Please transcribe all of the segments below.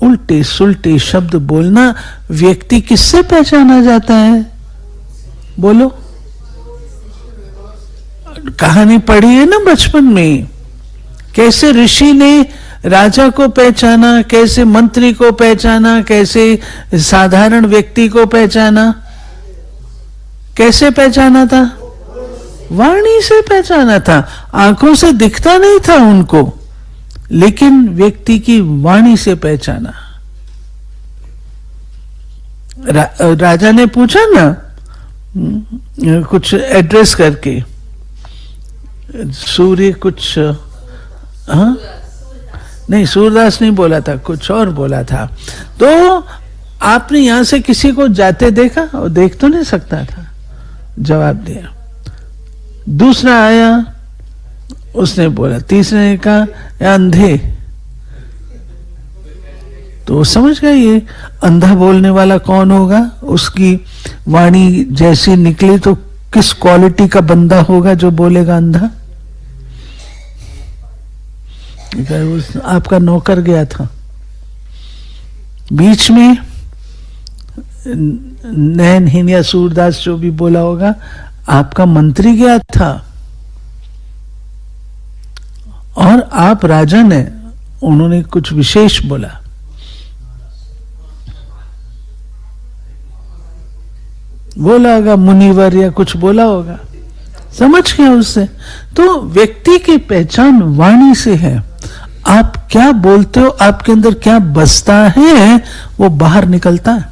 उल्टे सुल्टे शब्द बोलना व्यक्ति किससे पहचाना जाता है? बोलो। कहानी पढ़ी है ना बचपन में, कैसे ऋषि ने राजा को पहचाना, कैसे मंत्री को पहचाना, कैसे साधारण व्यक्ति को पहचाना। कैसे पहचाना था? वाणी से पहचाना था। आंखों से दिखता नहीं था उनको, लेकिन व्यक्ति की वाणी से पहचाना। राजा ने पूछा ना कुछ एड्रेस करके, सूर्य कुछ, हाँ नहीं, सूरदास नहीं बोला था, कुछ और बोला था। तो आपने यहां से किसी को जाते देखा? और देख तो नहीं सकता था। जवाब दिया। दूसरा आया, उसने बोला। तीसरे ने कहा अंधे। तो समझ गए ये अंधा बोलने वाला कौन होगा। उसकी वाणी जैसी निकली तो किस क्वालिटी का बंदा होगा जो बोलेगा अंधा। आपका नौकर गया था, बीच में नैनहीन या सूरदास जो भी बोला होगा, आपका मंत्री गया था और आप राजा ने, उन्होंने कुछ विशेष बोला। बोला होगा मुनिवर या कुछ बोला होगा, समझ गया उससे। तो व्यक्ति की पहचान वाणी से है। आप क्या बोलते हो, आपके अंदर क्या बसता है, वो बाहर निकलता है,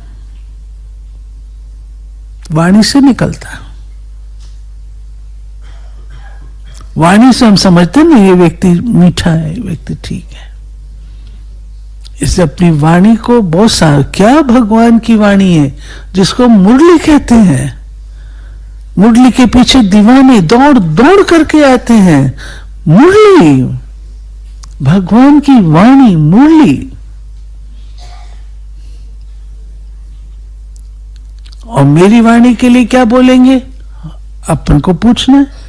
वाणी से निकलता है। वाणी से हम समझते हैं ये व्यक्ति मीठा है, ये व्यक्ति ठीक है। इससे अपनी वाणी को बहुत सारा, क्या भगवान की वाणी है जिसको मुरली कहते हैं। मुरली के पीछे दीवाने दौड़ दौड़ करके आते हैं। मुरली, भगवान की वाणी मुरली। और मेरी वाणी के लिए क्या बोलेंगे, अपन को पूछना है।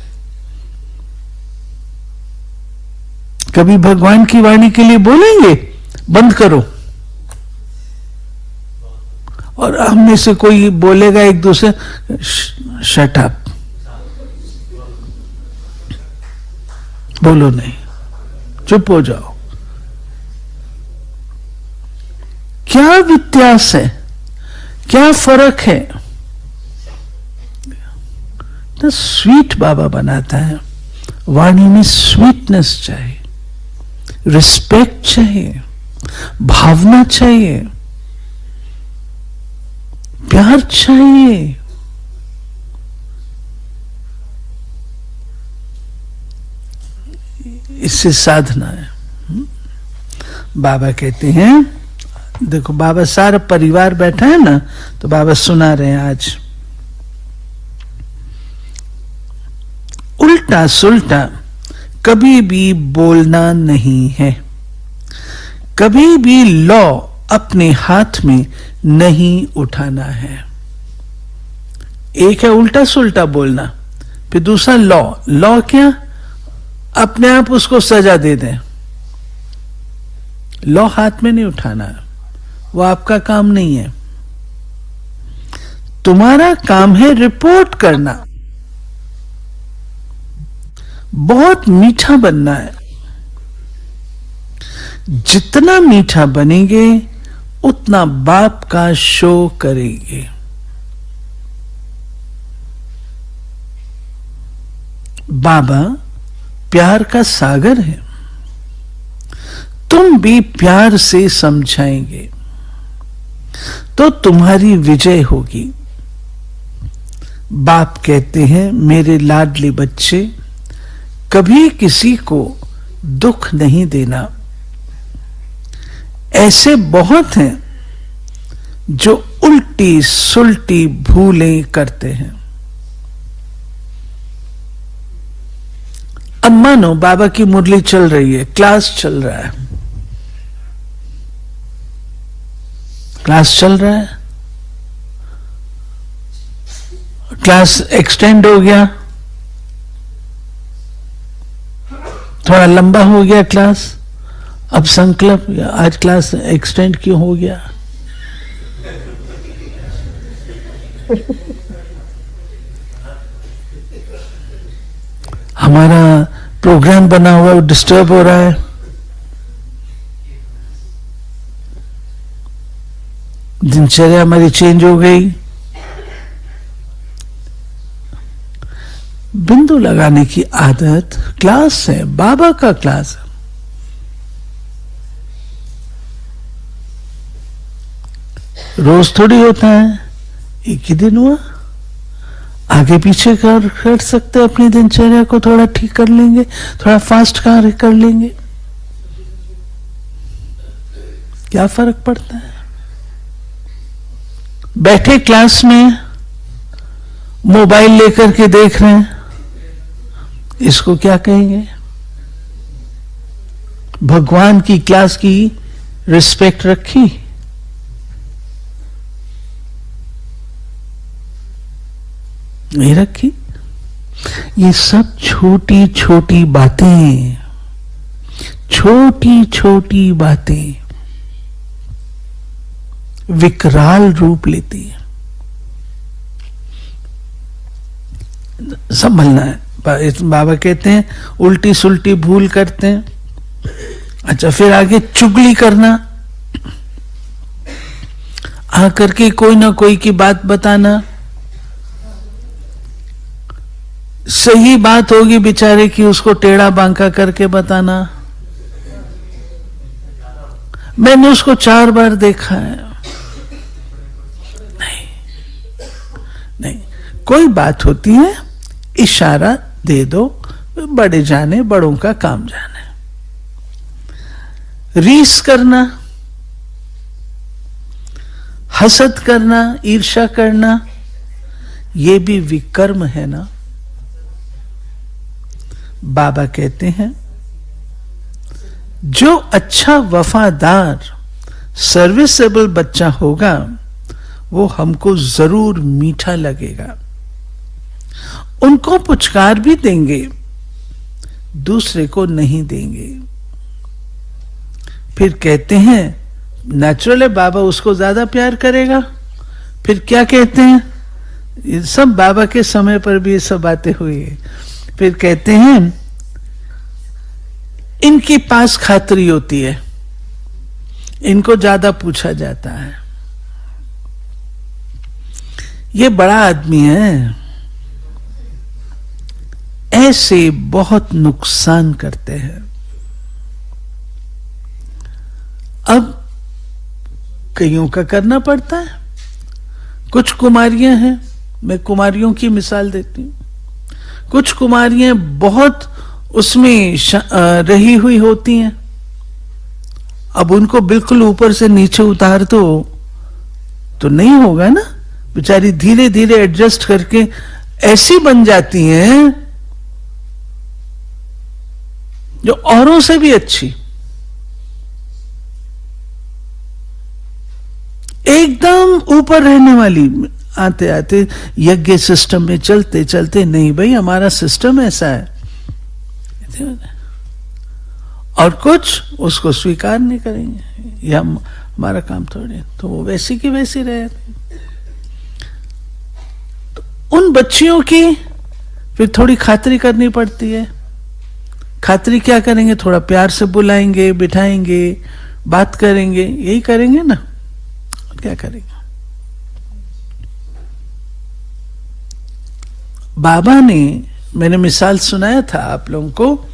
कभी भगवान की वाणी के लिए बोलेंगे बंद करो, और हम में से कोई बोलेगा एक दूसरे शट अप, बोलो नहीं, चुप हो जाओ। क्या व्यत्यास है, क्या फर्क है। तो स्वीट बाबा बनाता है। वाणी में स्वीटनेस चाहिए, रिस्पेक्ट चाहिए, भावना चाहिए, प्यार चाहिए। इससे साधना है। बाबा कहते हैं, देखो बाबा सारा परिवार बैठा है ना, तो बाबा सुना रहे हैं आज। उल्टा सुल्टा कभी भी बोलना नहीं है। कभी भी लॉ अपने हाथ में नहीं उठाना है। एक है उल्टा सुल्टा बोलना, फिर दूसरा लॉ। लॉ क्या? अपने आप उसको सजा दे दें। लॉ हाथ में नहीं उठाना, वो आपका काम नहीं है। तुम्हारा काम है रिपोर्ट करना। बहुत मीठा बनना है। जितना मीठा बनेंगे उतना बाप का शो करेंगे। बाबा प्यार का सागर है। तुम भी प्यार से समझाएंगे तो तुम्हारी विजय होगी। बाप कहते हैं, मेरे लाडले बच्चे, कभी किसी को दुख नहीं देना। ऐसे बहुत हैं जो उल्टी सुल्टी भूलें करते हैं। अब मानो बाबा की मुरली चल रही है, क्लास चल रहा है, क्लास चल रहा है, क्लास एक्सटेंड हो गया, थोड़ा लंबा हो गया क्लास, अब संकल्प, आज क्लास एक्सटेंड क्यों हो गया? हमारा प्रोग्राम बना हुआ वो डिस्टर्ब हो रहा है। दिनचर्या हमारी चेंज हो गई। बिंदु लगाने की आदत क्लास है, बाबा का क्लास है। रोज थोड़ी होता है, एक ही दिन हुआ। आगे पीछे कर सकते हैं, अपनी दिनचर्या को थोड़ा ठीक कर लेंगे, थोड़ा फास्ट कार्य कर लेंगे, क्या फर्क पड़ता है? बैठे क्लास में मोबाइल लेकर के देख रहे हैं, इसको क्या कहेंगे? भगवान की क्लास की रिस्पेक्ट रखी? नहीं रखी। ये सब छोटी छोटी बातें, छोटी छोटी बातें विकराल रूप लेती है। संभलना है। बाबा कहते हैं उल्टी सुल्टी भूल करते हैं। अच्छा, फिर आगे चुगली करना, आकर के कोई ना कोई की बात बताना। सही बात होगी बेचारे की, उसको टेढ़ा बांका करके बताना। मैंने उसको 4 बार देखा है। नहीं, कोई बात होती है, इशारा दे दो, बड़े जाने, बड़ों का काम जाने। रीस करना, हसद करना, ईर्ष्या करना, ये भी विकर्म है ना। बाबा कहते हैं जो अच्छा वफादार सर्विसेबल बच्चा होगा वो हमको जरूर मीठा लगेगा, उनको पुचकार भी देंगे, दूसरे को नहीं देंगे। फिर कहते हैं नेचुरल है, बाबा उसको ज्यादा प्यार करेगा। फिर क्या कहते हैं, ये सब बाबा के समय पर भी ये सब बातें हुई है। फिर कहते हैं इनके पास खातरी होती है, इनको ज्यादा पूछा जाता है, ये बड़ा आदमी है। ऐसे बहुत नुकसान करते हैं। अब कईयों का करना पड़ता है। कुछ कुमारियां हैं, मैं कुमारियों की मिसाल देती हूं। कुछ कुमारियां बहुत उसमें रही हुई होती हैं। अब उनको बिल्कुल ऊपर से नीचे उतार दो तो नहीं होगा ना। बेचारी धीरे धीरे एडजस्ट करके ऐसी बन जाती हैं जो औरों से भी अच्छी, एकदम ऊपर रहने वाली। आते आते यज्ञ सिस्टम में चलते चलते, नहीं भाई हमारा सिस्टम ऐसा है, और कुछ उसको स्वीकार नहीं करेंगे, यह हमारा काम थोड़े, तो वो वैसी की वैसी रहे। तो उन बच्चियों की फिर थोड़ी खातिरी करनी पड़ती है। खातिरी क्या करेंगे, थोड़ा प्यार से बुलाएंगे, बिठाएंगे, बात करेंगे, यही करेंगे ना, क्या करेंगे। बाबा ने, मैंने मिसाल सुनाया था आप लोगों को,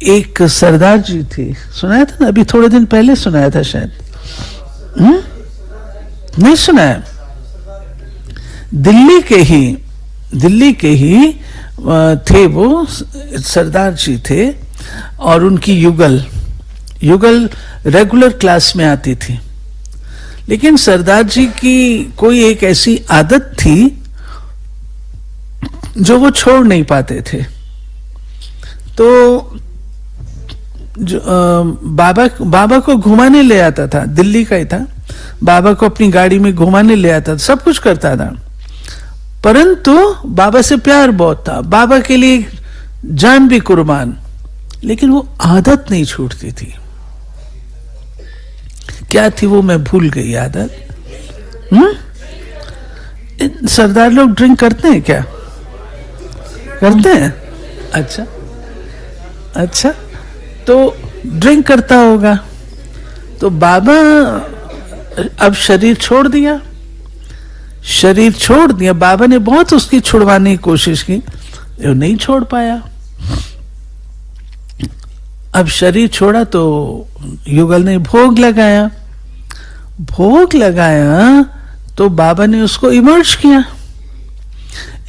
एक सरदार जी थे, सुनाया था ना, अभी थोड़े दिन पहले सुनाया था शायद, नहीं सुनाया। दिल्ली के ही थे वो, सरदार जी थे, और उनकी युगल रेगुलर क्लास में आती थी। लेकिन सरदार जी की कोई एक ऐसी आदत थी जो वो छोड़ नहीं पाते थे। तो जो बाबा को घुमाने ले आता था, दिल्ली का ही था, बाबा को अपनी गाड़ी में घुमाने ले आता था, सब कुछ करता था, परंतु बाबा से प्यार बहुत था, बाबा के लिए जान भी कुर्बान, लेकिन वो आदत नहीं छूटती थी। क्या थी वो मैं भूल गई आदत। सरदार लोग ड्रिंक करते हैं क्या? करते हैं? अच्छा अच्छा, तो ड्रिंक करता होगा। तो बाबा अब शरीर छोड़ दिया, शरीर छोड़ दिया। बाबा ने बहुत उसकी छुड़वाने की कोशिश की, वो नहीं छोड़ पाया। अब शरीर छोड़ा तो युगल ने भोग लगाया, भोग लगाया तो बाबा ने उसको इमर्ज किया।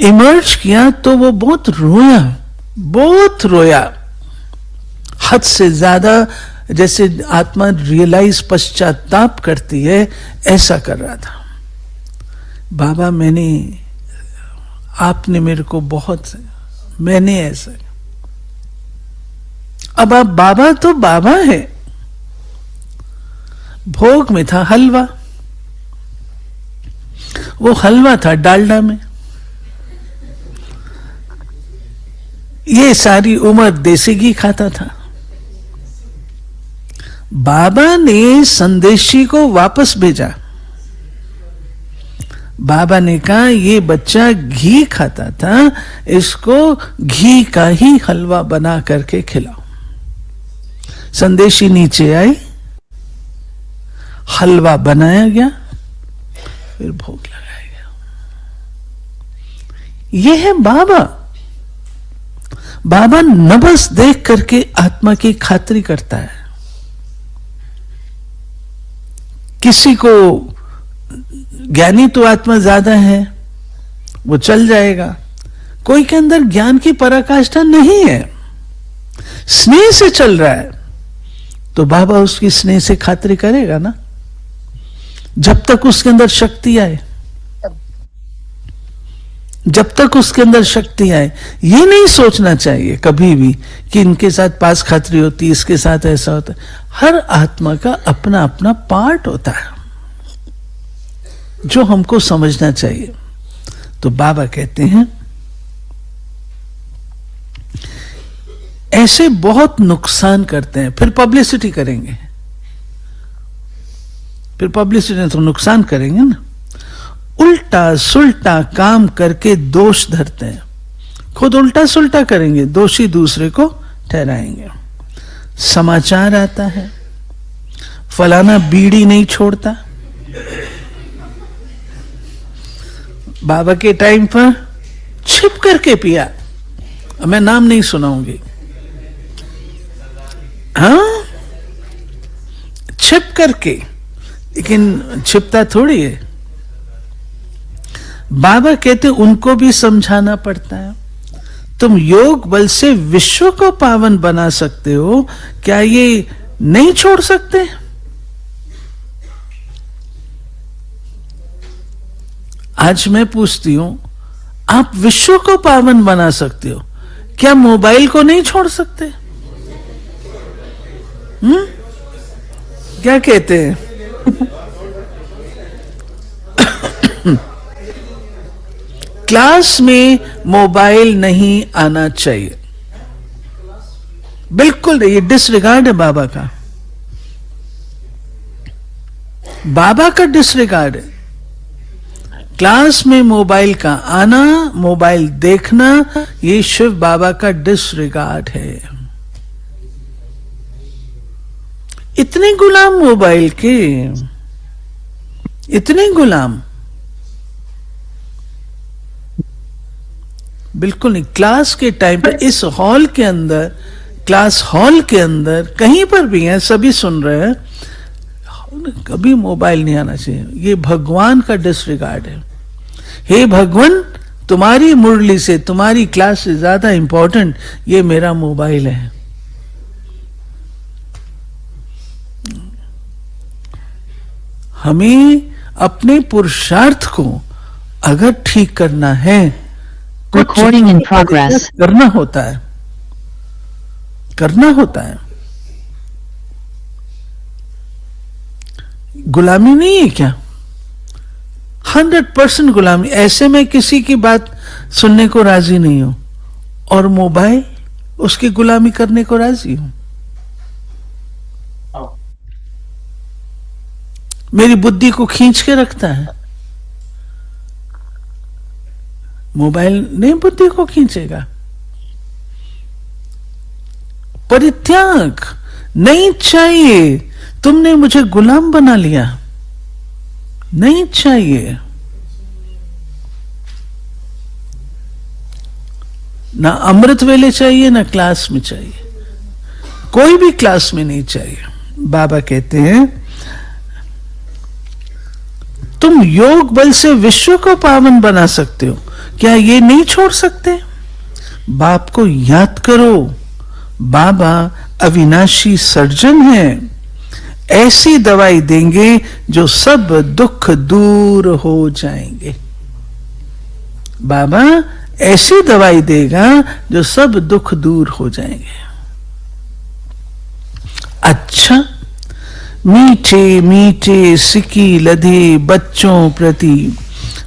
इमर्ज किया तो वो बहुत रोया, बहुत रोया, हद से ज्यादा, जैसे आत्मा रियलाइज पश्चाताप करती है, ऐसा कर रहा था। बाबा आपने मेरे को बहुत, मैंने ऐसा। अब आप बाबा तो बाबा है। भोग में था हलवा, वो हलवा था डालडा में। ये सारी उम्र देसी घी खाता था। बाबा ने संदेशी को वापस भेजा। बाबा ने कहा ये बच्चा घी खाता था, इसको घी का ही हलवा बना करके खिलाओ। संदेशी नीचे आई, हलवा बनाया गया, फिर भोग लगाया गया। यह है बाबा। बाबा नबस देख करके आत्मा की खातिरी करता है। किसी को ज्ञानी तो आत्मा ज्यादा है, वो चल जाएगा। कोई के अंदर ज्ञान की पराकाष्ठा नहीं है, स्नेह से चल रहा है, तो बाबा उसकी स्नेह से खातिरी करेगा ना, जब तक उसके अंदर शक्ति आए, जब तक उसके अंदर शक्ति आए। ये नहीं सोचना चाहिए कभी भी कि इनके साथ पास खातिरी होती, इसके साथ ऐसा होता है। हर आत्मा का अपना अपना पार्ट होता है जो हमको समझना चाहिए। तो बाबा कहते हैं ऐसे बहुत नुकसान करते हैं, फिर पब्लिसिटी करेंगे, फिर पब्लिसिटी तो नुकसान करेंगे ना। उल्टा सुल्टा काम करके दोष धरते हैं, खुद उल्टा सुल्टा करेंगे, दोषी दूसरे को ठहराएंगे। समाचार आता है फलाना बीड़ी नहीं छोड़ता, बाबा के टाइम पर छिप करके पिया, मैं नाम नहीं सुनाऊंगी, हाँ छिप करके, लेकिन छिपता थोड़ी है। बाबा कहते उनको भी समझाना पड़ता है। तुम योग बल से विश्व को पावन बना सकते हो, क्या ये नहीं छोड़ सकते? आज मैं पूछती हूं, आप विश्व को पावन बना सकते हो, क्या मोबाइल को नहीं छोड़ सकते? क्या कहते हैं? क्लास में मोबाइल नहीं आना चाहिए, बिल्कुल नहीं। ये डिसरिगार्ड है बाबा का, बाबा का डिसरिगार्ड है। क्लास में मोबाइल का आना, मोबाइल देखना, ये शिव बाबा का डिसरिगार्ड है। इतने गुलाम मोबाइल के, इतने गुलाम, बिल्कुल नहीं। क्लास के टाइम पर इस हॉल के अंदर, क्लास हॉल के अंदर कहीं पर भी हैं, सभी सुन रहे हैं, कभी मोबाइल नहीं आना चाहिए। ये भगवान का डिसरिगार्ड है। हे भगवान, तुम्हारी मुरली से, तुम्हारी क्लास से ज्यादा इंपॉर्टेंट ये मेरा मोबाइल है। हमें अपने पुरुषार्थ को अगर ठीक करना है, Recording in progress. करना होता है, करना होता है। गुलामी नहीं है क्या? 100% गुलामी। ऐसे में किसी की बात सुनने को राजी नहीं हूं, और मोबाइल उसकी गुलामी करने को राजी हूं। मेरी बुद्धि को खींच के रखता है। मोबाइल नहीं बुद्धि को खींचेगा। परित्याग नहीं चाहिए। तुमने मुझे गुलाम बना लिया, नहीं चाहिए। ना अमृत वेले चाहिए, ना क्लास में चाहिए, कोई भी क्लास में नहीं चाहिए। बाबा कहते हैं तुम योग बल से विश्व को पावन बना सकते हो, क्या ये नहीं छोड़ सकते? बाप को याद करो, बाबा अविनाशी सर्जन है, ऐसी दवाई देंगे जो सब दुख दूर हो जाएंगे। बाबा ऐसी दवाई देगा जो सब दुख दूर हो जाएंगे। अच्छा, मीठे मीठे सिकी लधे बच्चों प्रति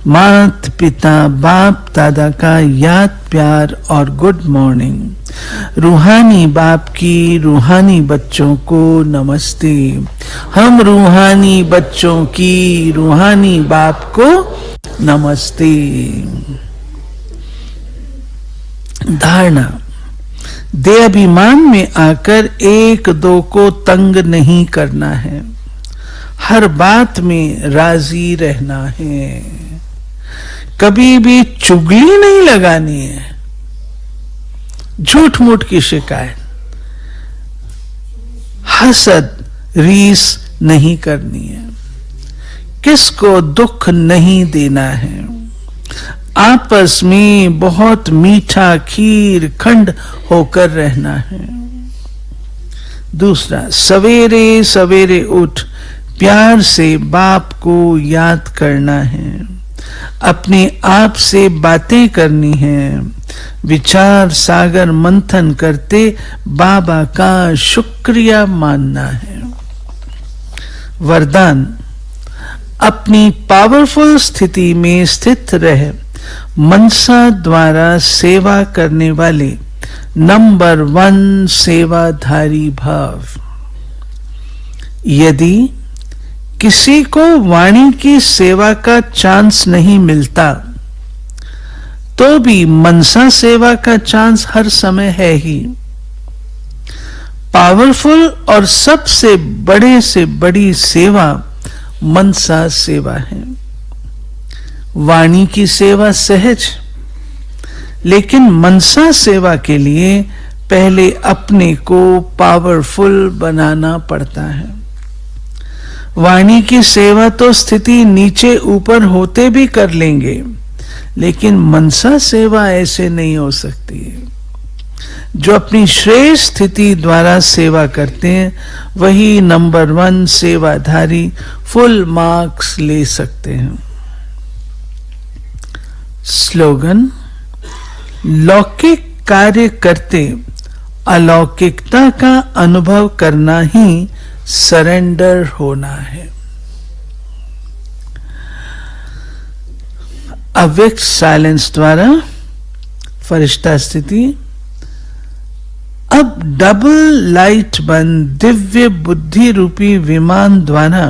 मात पिता बाप दादा का याद प्यार और गुड मॉर्निंग। रूहानी बाप की रूहानी बच्चों को नमस्ते। हम रूहानी बच्चों की रूहानी बाप को नमस्ते। धारणा, देहाभिमान में आकर एक दो को तंग नहीं करना है, हर बात में राजी रहना है, कभी भी चुगली नहीं लगानी है, झूठ मूठ की शिकायत, हसद रीस नहीं करनी है, किसको दुख नहीं देना है, आपस में बहुत मीठा खीर खंड होकर रहना है। दूसरा, सवेरे सवेरे उठ प्यार से बाप को याद करना है, अपने आप से बातें करनी है, विचार सागर मंथन करते बाबा का शुक्रिया मानना है। वरदान, अपनी पावरफुल स्थिति में स्थित रह मनसा द्वारा सेवा करने वाले नंबर 1 सेवाधारी भाव। यदि किसी को वाणी की सेवा का चांस नहीं मिलता तो भी मनसा सेवा का चांस हर समय है ही। पावरफुल और सबसे बड़े से बड़ी सेवा मनसा सेवा है। वाणी की सेवा सहज, लेकिन मनसा सेवा के लिए पहले अपने को पावरफुल बनाना पड़ता है। वाणी की सेवा तो स्थिति नीचे ऊपर होते भी कर लेंगे, लेकिन मनसा सेवा ऐसे नहीं हो सकती है। जो अपनी श्रेष्ठ स्थिति द्वारा सेवा करते हैं वही नंबर 1 सेवाधारी फुल मार्क्स ले सकते हैं। स्लोगन, लौकिक कार्य करते अलौकिकता का अनुभव करना ही सरेंडर होना है। अव्यक्त साइलेंस द्वारा फरिश्ता स्थिति। अब डबल लाइट बंद दिव्य बुद्धि रूपी विमान द्वारा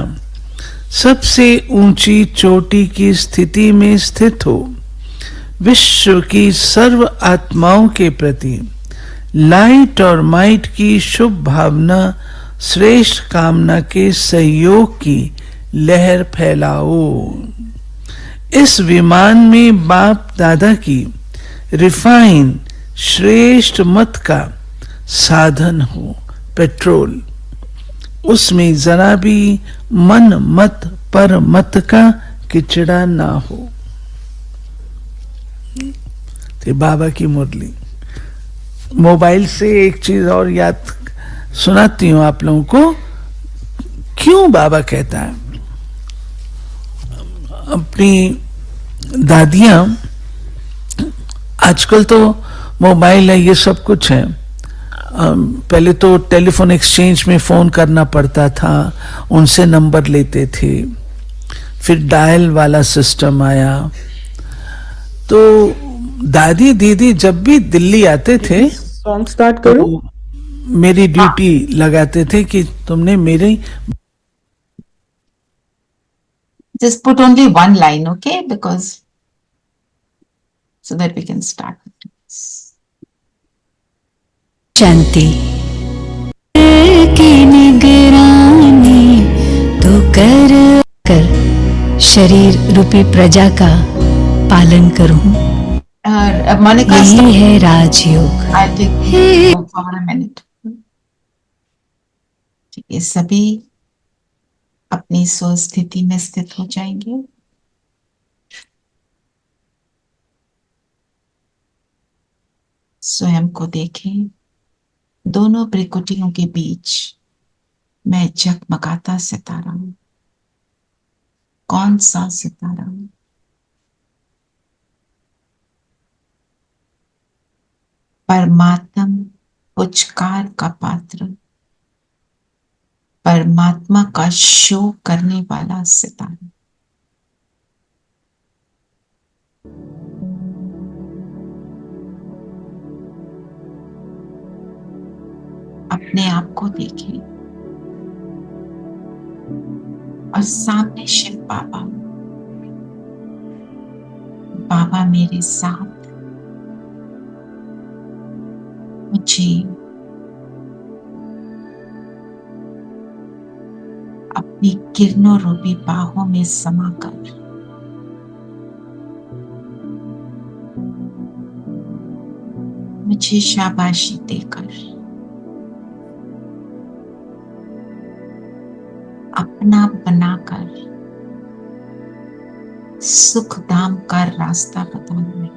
सबसे ऊंची चोटी की स्थिति में स्थित हो विश्व की सर्व आत्माओं के प्रति लाइट और माइट की शुभ भावना श्रेष्ठ कामना के सहयोग की लहर फैलाओ। इस विमान में बाप दादा की रिफाइन श्रेष्ठ मत का साधन हो, पेट्रोल। उसमें जरा भी मन मत पर मत का किचड़ा ना हो। तो बाबा की मुरली। मोबाइल से एक चीज और याद सुनाती हूं आप लोगों को, क्यों बाबा कहता है। अपनी दादियां, आजकल तो मोबाइल है, ये सब कुछ है। पहले तो टेलीफोन एक्सचेंज में फोन करना पड़ता था, उनसे नंबर लेते थे, फिर डायल वाला सिस्टम आया। तो दादी दीदी जब भी दिल्ली आते थे सॉन्ग स्टार्ट करो। तो मेरी ड्यूटी लगाते थे कि तुमने मेरी Just put only one line, okay? Because so that we can start. शांति की निगरानी तो कर शरीर रूपी प्रजा का पालन करूं, Monica, यही है राजयोग। I'll take for a minute. ये सभी अपनी स्वस्थिति में स्थित हो जाएंगे। स्वयं को देखें, दोनों भ्रिकुटियों के बीच मैं जगमगाता सितारा हूं। कौन सा सितारा हूं? परमात्म पुचकार का पात्र, परमात्मा का शो करने वाला सितारा। अपने आप को देखें और सामने शिव बाबा, बाबा मेरे साथ मुझे अपनी किरणों रूपी बाहों में समाकर मुझे शाबाशी देकर अपना बनाकर सुख धाम का रास्ता बताना है।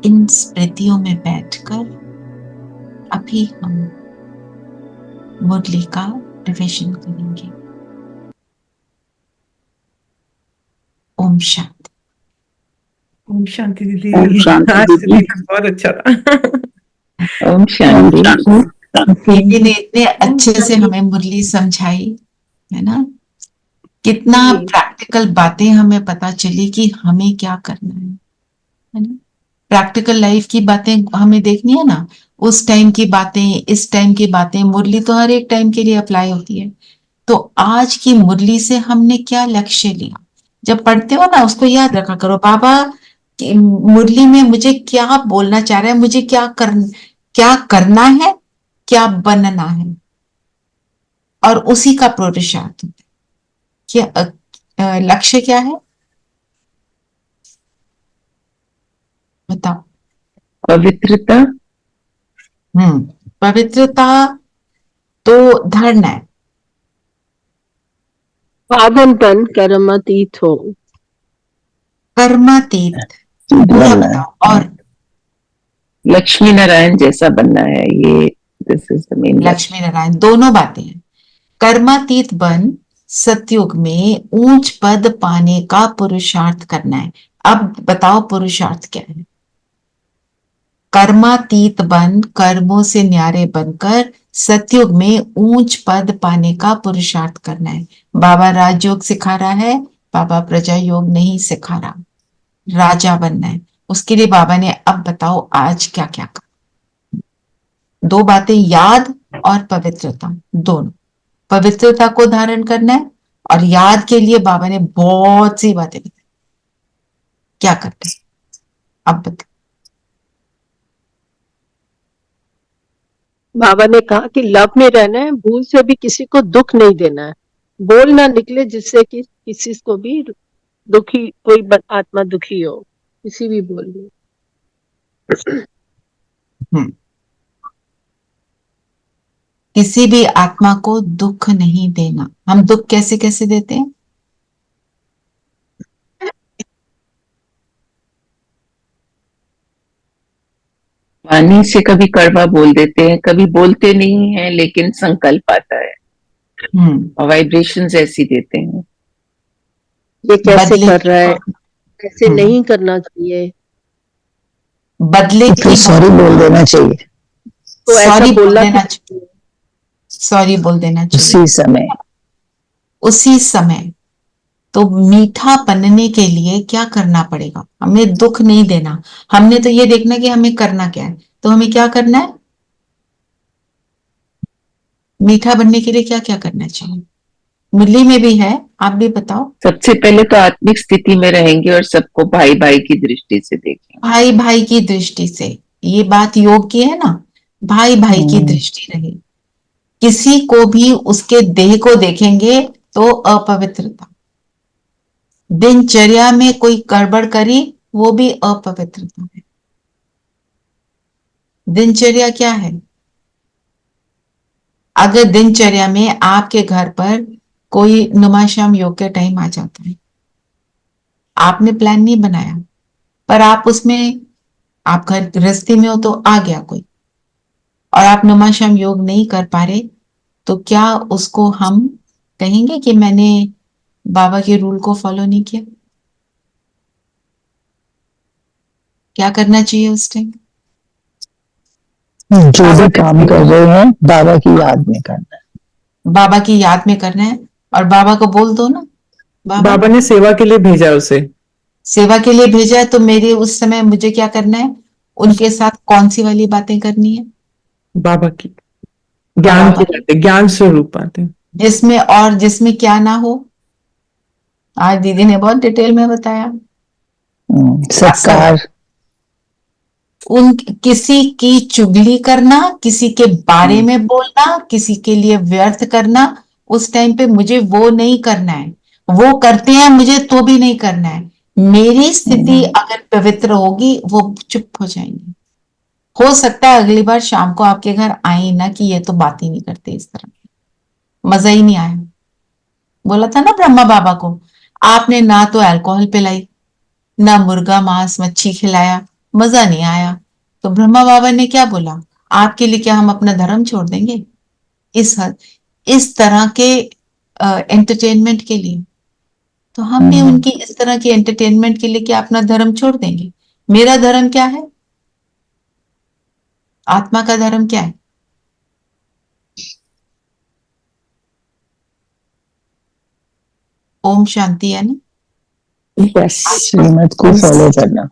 इन स्मृतियों में बैठकर अभी हम मुरली का रिविजन करेंगे। ओम शांति। ओम शांति दीदी। ओम शांति आज दीदी। दीदी बहुत अच्छा था। ओम शांति। दीदी ने इतने अच्छे से हमें मुरली समझाई, है ना? कितना प्रैक्टिकल बातें हमें पता चली कि हमें क्या करना है ना? प्रैक्टिकल लाइफ की बातें हमें देखनी है ना, उस टाइम की बातें, इस टाइम की बातें। मुरली तो हर एक टाइम के लिए अप्लाई होती है। तो आज की मुरली से हमने क्या लक्ष्य लिया? जब पढ़ते हो ना, उसको याद रखा करो, बाबा कि मुरली में मुझे क्या बोलना चाह रहा है, मुझे क्या करना है, क्या बनना है, और उसी का पुरुषार्थ होता है। क्या लक्ष्य क्या है बताओ? पवित्रता। पवित्रता तो धरना है। पावनपन कर्मातीत हो। कर्मातीत पूरा बताओ। और लक्ष्मी नारायण जैसा बनना है, ये this is the main. Lakshmi Narayan दोनों बातें हैं। कर्मातीत बन सतयुग में ऊंच पद पाने का पुरुषार्थ करना है। अब बताओ पुरुषार्थ क्या है? कर्मातीत बन, कर्मों से न्यारे बनकर सतयुग में ऊंच पद पाने का पुरुषार्थ करना है। बाबा राजयोग सिखा रहा है, बाबा प्रजा योग नहीं सिखा रहा। राजा बनना है, उसके लिए बाबा ने अब बताओ आज क्या क्या कर। दो बातें, याद और पवित्रता, दोनों। पवित्रता को धारण करना है और याद के लिए बाबा ने बहुत सी बातें बताई। क्या करते हैं अब बताओ? बाबा ने कहा कि लव में रहना है, भूल से भी किसी को दुख नहीं देना है, बोल ना निकले जिससे कि किसी को भी दुखी, कोई आत्मा दुखी हो, किसी भी बोल में। किसी भी आत्मा को दुख नहीं देना। हम दुख कैसे कैसे देते हैं? वाणी से कभी कड़वा बोल देते हैं, कभी बोलते नहीं है लेकिन संकल्प आता है और वाइब्रेशंस ऐसी देते हैं। ये कैसे बदले कर रहा है, ऐसे नहीं करना चाहिए, बदले की सॉरी बोल देना चाहिए, तो ऐसा सॉरी बोल बोलना देना चाहिए। सॉरी बोल देना चाहिए उसी समय। उसी समय। तो मीठा बनने के लिए क्या करना पड़ेगा? हमें दुख नहीं देना। हमने तो ये देखना कि हमें करना क्या है। तो हमें क्या करना है? मीठा बनने के लिए क्या क्या करना चाहिए? मुरली में भी है, आप भी बताओ। सबसे पहले तो आत्मिक स्थिति में रहेंगे और सबको भाई भाई की दृष्टि से देखेंगे। भाई भाई की दृष्टि से, ये बात योग की है ना, भाई भाई की दृष्टि रहे। किसी को भी उसके देह को देखेंगे तो अपवित्रता, दिनचर्या में कोई गड़बड़ करी वो भी अपवित्रता है। दिनचर्या क्या है? अगर दिनचर्या में आपके घर पर कोई नुमाशाम योग के टाइम आ जाता है, आपने प्लान नहीं बनाया, पर आप उसमें, आप घर गृहस्थी में हो तो आ गया कोई, और आप नुमाशाम योग नहीं कर पा रहे, तो क्या उसको हम कहेंगे कि मैंने बाबा के रूल को फॉलो नहीं किया? क्या करना चाहिए उस टाइम? जो भी काम कर रहे हैं बाबा की याद में करना है। बाबा की याद में करना है, और बाबा को बोल दो ना, बाबा ने सेवा के लिए भेजा उसे। सेवा के लिए भेजा है, तो मेरे उस समय मुझे क्या करना है? उनके साथ कौन सी वाली बातें करनी है? बाबा की ज्ञान की बाबा। बातें, ज्ञान स्वरूप बातें। जिसमें, और जिसमें क्या ना हो, आज दीदी ने बहुत डिटेल में बताया। सत्कार, उन किसी की चुगली करना, किसी के बारे में बोलना, किसी के लिए व्यर्थ करना, उस टाइम पे मुझे वो नहीं करना है। वो करते हैं मुझे तो भी नहीं करना है। मेरी स्थिति अगर पवित्र होगी वो चुप हो जाएंगे। हो सकता है अगली बार शाम को आपके घर आए ना कि ये तो बात ही नहीं करते इस तरह, मजा ही नहीं आया। बोला था ना ब्रह्मा बाबा को, आपने ना तो अल्कोहल पिलाई, ना मुर्गा मांस मच्छी खिलाया, मजा नहीं आया। तो ब्रह्मा बाबा ने क्या बोला, आपके लिए क्या हम अपना धर्म छोड़ देंगे इस तरह के एंटरटेनमेंट के लिए? तो हम भी उनकी इस तरह के एंटरटेनमेंट के लिए क्या अपना धर्म छोड़ देंगे? मेरा धर्म क्या है? आत्मा का धर्म क्या है? ओम शांति है ना। बस श्रीमत को फॉलो करना।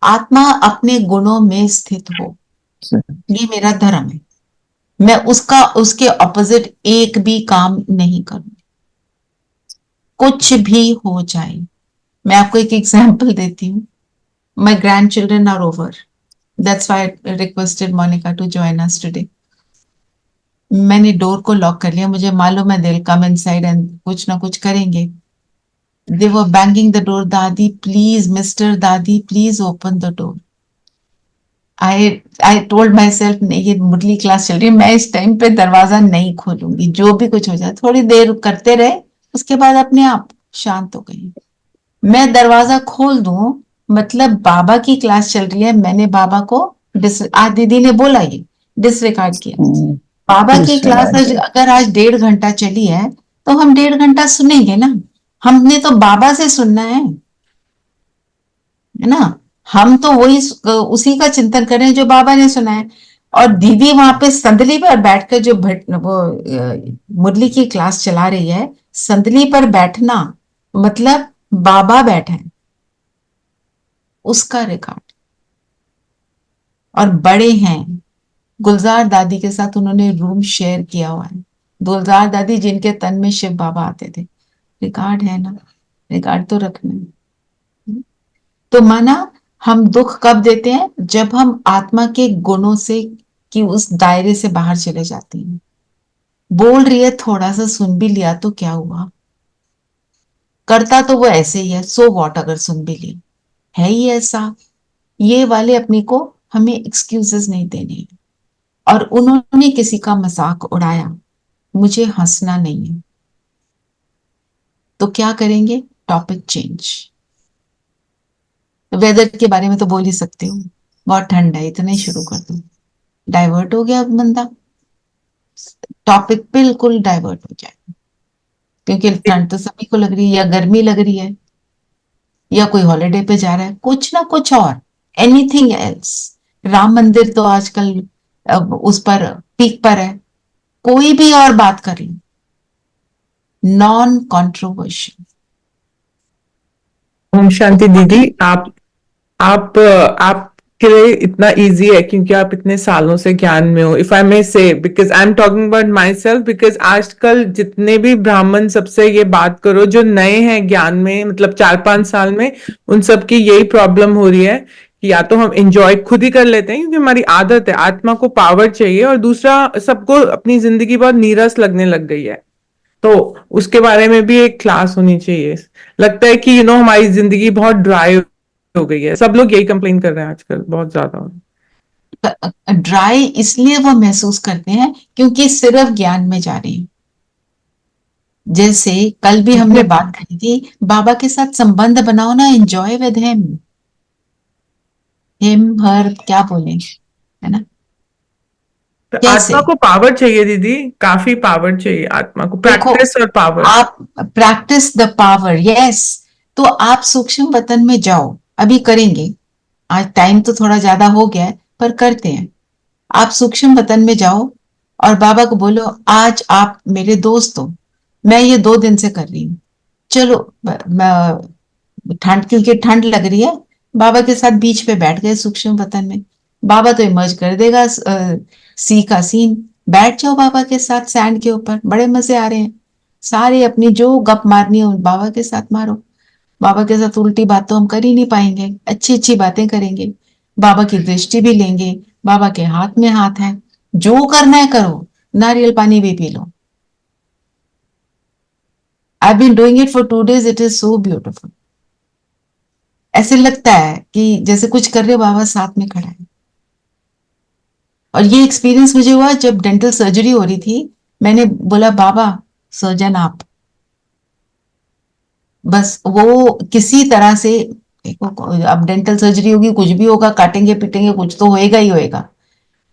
आत्मा अपने गुणों में स्थित हो, ये मेरा धर्म है। मैं उसके ऑपोजिट एक भी काम नहीं करूंगी, कुछ भी हो जाए। मैं आपको एक एग्जांपल देती हूँ। My grand children are over, that's why I requested Monica to join us today. मैंने डोर को लॉक कर लिया, मुझे मालूम है they will come inside and कुछ ना कुछ करेंगे। They were banging the door, dadi please, mister dadi please open the door. I told myself, नहीं ये मुरली क्लास चल रही है, मैं इस टाइम पे दरवाजा नहीं खोलूंगी, जो भी कुछ हो जाए। थोड़ी देर करते रहे, उसके बाद अपने आप शांत हो गई। मैं दरवाजा खोल दूं मतलब बाबा की क्लास चल रही है, मैंने बाबा को आज दीदी ने बोला ये डिसरिगार्ड किया। बाबा की क्लास अगर आज 1.5 घंटा चली है तो हम 1.5 घंटा सुनेंगे ना। हमने तो बाबा से सुनना है ना। हम तो वही उसी का चिंतन कर रहे हैं जो बाबा ने सुना है। और दीदी वहां पे संदली पर बैठकर जो मुरली की क्लास चला रही है, संदली पर बैठना मतलब बाबा बैठे हैं, उसका रिकॉर्ड। और बड़े हैं, गुलजार दादी के साथ उन्होंने रूम शेयर किया हुआ है। गुलजार दादी जिनके तन में शिव बाबा आते थे, रिकॉर्ड है ना, रिकॉर्ड तो रखना है। तो माना हम दुख कब देते हैं? जब हम आत्मा के गुणों से कि उस दायरे से बाहर चले जाते हैं। बोल रही है, थोड़ा सा सुन भी लिया तो क्या हुआ, करता तो वो ऐसे ही है, सो वॉट अगर सुन भी लिया, है ही ऐसा। ये वाले अपने को हमें एक्सक्यूजेस नहीं देने हैं। और उन्होंने किसी का मजाक उड़ाया, मुझे हंसना नहीं है, तो क्या करेंगे? Topic change. वेदर के बारे में तो बोल ही सकते हो, बहुत ठंड है, इतना ही शुरू कर दो, डाइवर्ट हो गया बंदा, टॉपिक बिल्कुल डाइवर्ट हो जाए। क्योंकि ठंड तो सभी को लग रही है, या गर्मी लग रही है, या कोई हॉलिडे पे जा रहा है, कुछ ना कुछ और, एनीथिंग एल्स। राम मंदिर तो आजकल उस पर पीक पर है, कोई भी और बात कर लो, नॉन कॉन्ट्रोवर्शियल। ओम शांति दीदी, आप के लिए इतना इजी है क्योंकि आप इतने सालों से ज्ञान में हो. इफ आई मे से, because I am talking about my self, because आजकल जितने भी ब्राह्मण सबसे ये बात करो जो नए हैं ज्ञान में, मतलब 4-5 साल में, उन सबकी यही प्रॉब्लम हो रही है कि या तो हम एंजॉय खुद ही कर लेते हैं क्योंकि हमारी आदत है, आत्मा को पावर चाहिए, और दूसरा सबको अपनी जिंदगी बहुत नीरस लगने लग गई है. तो उसके बारे में भी एक क्लास होनी चाहिए. लगता है कि हमारी जिंदगी बहुत ड्राई हो गई है. सब लोग यही कंप्लेन कर रहे हैं आजकल बहुत ज्यादा. ड्राई इसलिए वो महसूस करते हैं क्योंकि सिर्फ ज्ञान में जा रहे हैं. जैसे कल भी हमने बात करी थी, बाबा के साथ संबंध बनाओ ना, एंजॉय विद हिम हर क्या बोले, है ना. तो कैसे? आत्मा को पावर चाहिए दीदी, काफी पावर चाहिए आत्मा को, प्रैक्टिस और पावर. आप प्रैक्टिस द पावर, यस. तो आप सूक्ष्म वतन में जाओ, अभी करेंगे, आज टाइम तो थोड़ा ज्यादा हो गया है पर करते हैं. आप सूक्ष्म वतन में जाओ और बाबा को बोलो, आज आप मेरे दोस्त हो, मैं ये 2 दिन से कर रही हूँ, चलो ठंड, क्योंकि ठंड लग रही है, बाबा के साथ बीच पे बैठ गए सूक्ष्म वतन में. बाबा तो इमर्ज कर देगा सी का सीन. बैठ जाओ बाबा के साथ सैंड के ऊपर, बड़े मजे आ रहे हैं. सारे अपनी जो गप मारनी है बाबा के साथ मारो. बाबा के साथ उल्टी बात तो हम कर ही नहीं पाएंगे, अच्छी अच्छी बातें करेंगे, बाबा की दृष्टि भी लेंगे, बाबा के हाथ में हाथ है, जो करना है करो, नारियल पानी भी पी लो. I been doing it for 2 days, it is so beautiful. ऐसे लगता है कि जैसे कुछ कर रहे हो, बाबा साथ में खड़ा है. और ये एक्सपीरियंस मुझे हुआ जब डेंटल सर्जरी हो रही थी. मैंने बोला, बाबा सर्जन आप, बस वो किसी तरह से, देखो अब डेंटल सर्जरी होगी, कुछ भी होगा, काटेंगे पीटेंगे, कुछ तो होएगा ही होएगा,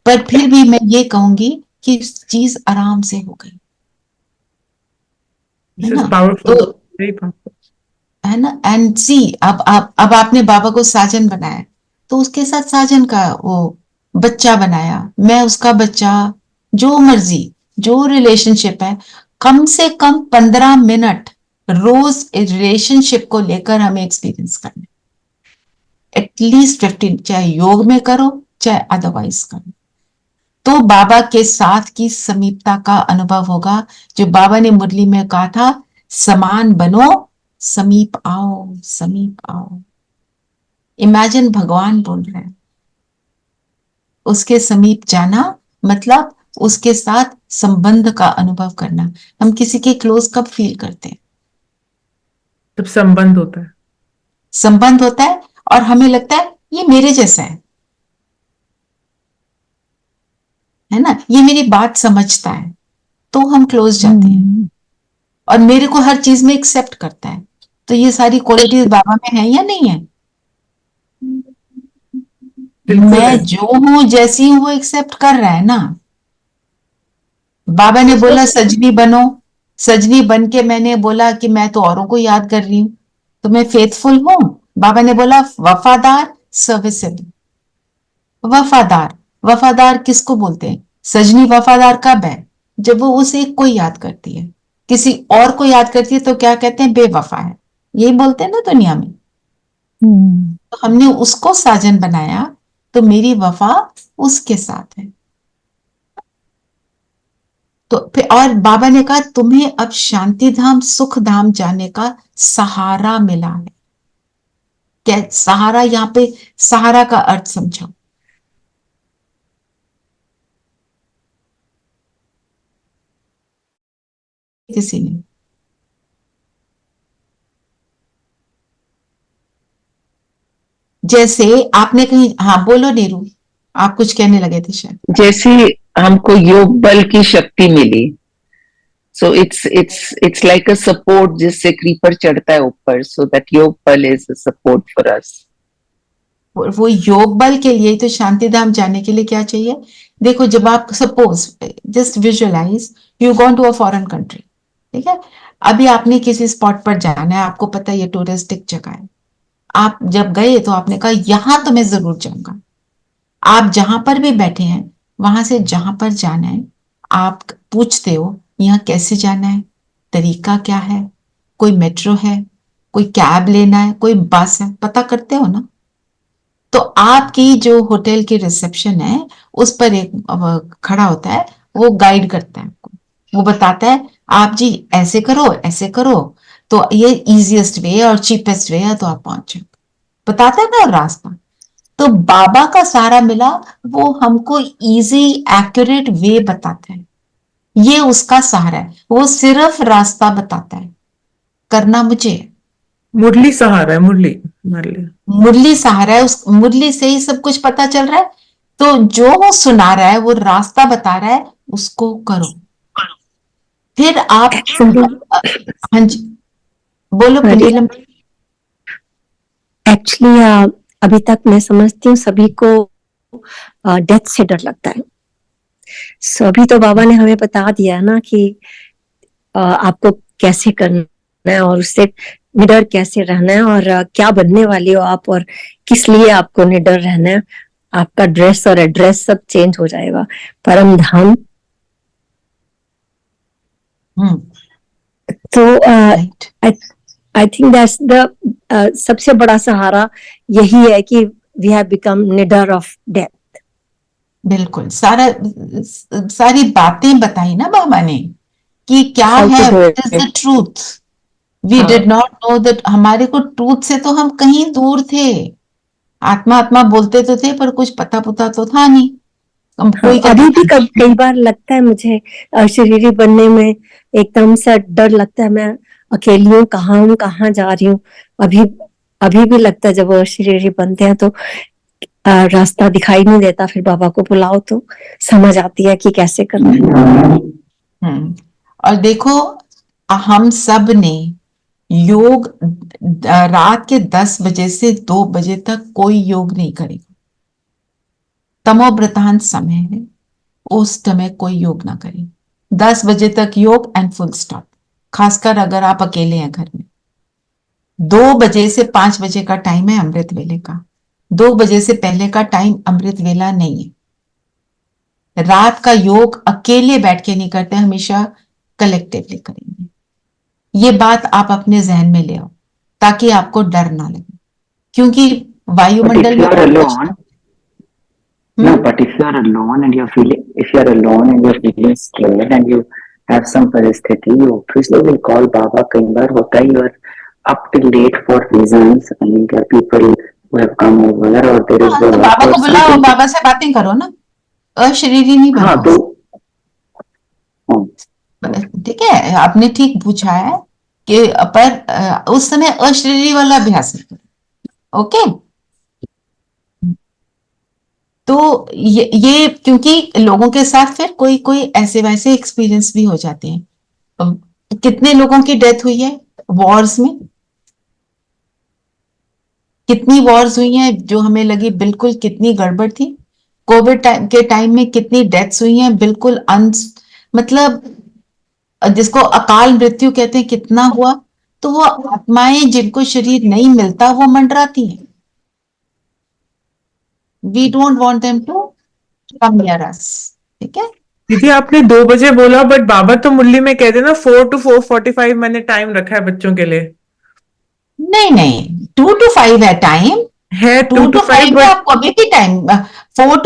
पर फिर भी मैं ये कहूंगी कि चीज आराम से हो गई, है ना. तो है ना. एंड सी, अब आपने बाबा को साजन बनाया, तो उसके साथ साजन का वो बच्चा बनाया, मैं उसका बच्चा, जो मर्जी, जो रिलेशनशिप है, कम से कम 15 मिनट रोज रिलेशनशिप को लेकर हमें एक्सपीरियंस करना. एटलीस्ट 15, चाहे योग में करो चाहे अदरवाइज करो, तो बाबा के साथ की समीपता का अनुभव होगा. जो बाबा ने मुरली में कहा था, समान बनो, समीप आओ, समीप आओ. इमेजिन भगवान बोल रहे हैं, उसके समीप जाना मतलब उसके साथ संबंध का अनुभव करना. हम किसी के क्लोज कब फील करते हैं? जब संबंध होता है. संबंध होता है और हमें लगता है ये मेरे जैसा है ना, ये मेरी बात समझता है, तो हम क्लोज जाते हैं. और मेरे को हर चीज में एक्सेप्ट करता है. तो ये सारी क्वालिटीज बाबा में है या नहीं है? मैं जो हूं, जैसी हूं, वो एक्सेप्ट कर रहा है ना. बाबा ने बोला सजनी बनो, सजनी बन के मैंने बोला कि मैं तो औरों को याद कर रही हूं, तो मैं फेथफुल हूं. बाबा ने बोला वफादार, सर्विसेबल. वफादार, वफादार किसको बोलते हैं? सजनी वफादार कब है? जब वो उस एक को याद करती है. किसी और को याद करती है तो क्या कहते हैं? बेवफा है. यही बोलते हैं ना दुनिया में. तो हमने उसको साजन बनाया, तो मेरी वफा उसके साथ है. तो फिर और बाबा ने कहा, तुम्हें अब शांति धाम, सुख धाम जाने का सहारा मिला है. क्या सहारा? यहां पे सहारा का अर्थ समझो. किसी ने जैसे आपने कहीं, हाँ बोलो नीरू, आप कुछ कहने लगे थे शायद. जैसे हमको योग बल की शक्ति मिली, so it's like a support, जिससे क्रीपर चढ़ता है ऊपर, so that yog bal is a support for us. वो योग बल के लिए तो शांति धाम जाने के लिए क्या चाहिए? देखो, जब आप suppose just visualise you gone to a foreign country, ठीक है, अभी आपने किसी स्पॉट पर जाना है, आपको पता है ये टूरिस्टिक जगह है. आप जब गए तो आपने कहा यहां तो मैं जरूर जाऊंगा. आप जहां पर भी बैठे हैं, वहां से जहां पर जाना है, आप पूछते हो यहाँ कैसे जाना है, तरीका क्या है, कोई मेट्रो है, कोई कैब लेना है, कोई बस है, पता करते हो ना. तो आपकी जो होटल की रिसेप्शन है उस पर एक खड़ा होता है, वो गाइड करता है आपको, वो बताता है आप जी ऐसे करो तो ये इजीएस्ट वे और चीपेस्ट वे है, तो आप पहुंच जाओ, बताता है ना रास्ता। तो बाबा का सारा मिला, वो हमको इजी एक्यूरेट वे बताता है, ये उसका सहारा है, वो सिर्फ रास्ता बताता है, करना मुझे है। मुरली सहारा है, मुरली मुरली। मुरली सहारा है, उस मुरली से ही सब कुछ पता चल रहा है। तो जो वो सुना रहा है, वो रास्ता बता रहा है, उसको करो। फिर आप हाँ जी, बोलो पुनीलम। एक्चुअली अभी तक मैं समझती हूँ सभी को डेथ से डर लगता है। सो अभी तो बाबा ने हमें बता दिया ना कि आपको कैसे करना है और उससे निडर कैसे रहना है, और क्या बनने वाली हो आप और किस लिए आपको निडर रहना है। आपका ड्रेस और एड्रेस सब चेंज हो जाएगा, परम धाम। तो आई थिंक दैट्स द सबसे बड़ा सहारा यही है कि वी हैव बिकम निडर ऑफ डेथ। बिल्कुल, सारी बातें बताई ना बाबा ने कि क्या है, what is the truth. We did not know that, हमारे को ट्रूथ से तो हम कहीं दूर थे। आत्मा आत्मा बोलते तो थे, पर कुछ पता पुता तो था नहीं। कोई अभी भी कई बार लगता है मुझे शरीरी बनने में एकदम से डर लगता है, मैं अकेली हूँ, कहाँ जा रही हूँ। अभी भी लगता है जब शरीरी बनते हैं तो रास्ता दिखाई नहीं देता, फिर बाबा को बुलाओ तो समझ आती है कि कैसे करना है। और देखो, हम सब ने योग रात के 10 बजे से 2 बजे तक कोई योग नहीं करेगा। तमोप्रधान समय है, उस समय कोई योग ना करे। 10 बजे तक योग एंड फुल स्टॉप, खासकर अगर आप अकेले हैं घर में। 2 बजे से 5 बजे का टाइम है अमृत वेले का। 2 बजे से पहले का टाइम अमृत वेला नहीं है। रात का योग अकेले बैठ के नहीं करते, हमेशा कलेक्टिवली करेंगे। ये बात आप अपने जहन में ले आओ ताकि आपको डर ना लगे, क्योंकि वायुमंडल में No, but if you are alone and you're feeling scared and you have some परिस्थिति, you obviously will call Baba. कई बार होता है you are up till late for reasons, and there are people who have come over, or there is तो बाबा को बुलाओ, बाबा से बातें करो ना, अशरीरी नहीं बनो। हाँ, तो ठीक है, आपने ठीक पूछा है कि पर उस समय अशरीरी वाला अभ्यास करो। ओके, तो ये क्योंकि लोगों के साथ फिर कोई ऐसे वैसे एक्सपीरियंस भी हो जाते हैं। कितने लोगों की डेथ हुई है वॉर्स में, कितनी वॉर्स हुई हैं जो हमें लगी बिल्कुल कितनी गड़बड़ थी। कोविड के टाइम में कितनी डेथ्स हुई हैं बिल्कुल मतलब जिसको अकाल मृत्यु कहते हैं, कितना हुआ। तो वो आत्माएं जिनको शरीर नहीं मिलता वो मंडराती हैं। We don't want them to come near us, ठीक है। दीदी आपने 2 बजे बोला, बट बाबा तो मुरली में कहते ना 4 to 4:45 मैंने टाइम रखा है बच्चों के लिए। नहीं 2 to 5 है टाइम, है 2 to 5 है आपको अभी भी टाइम। 4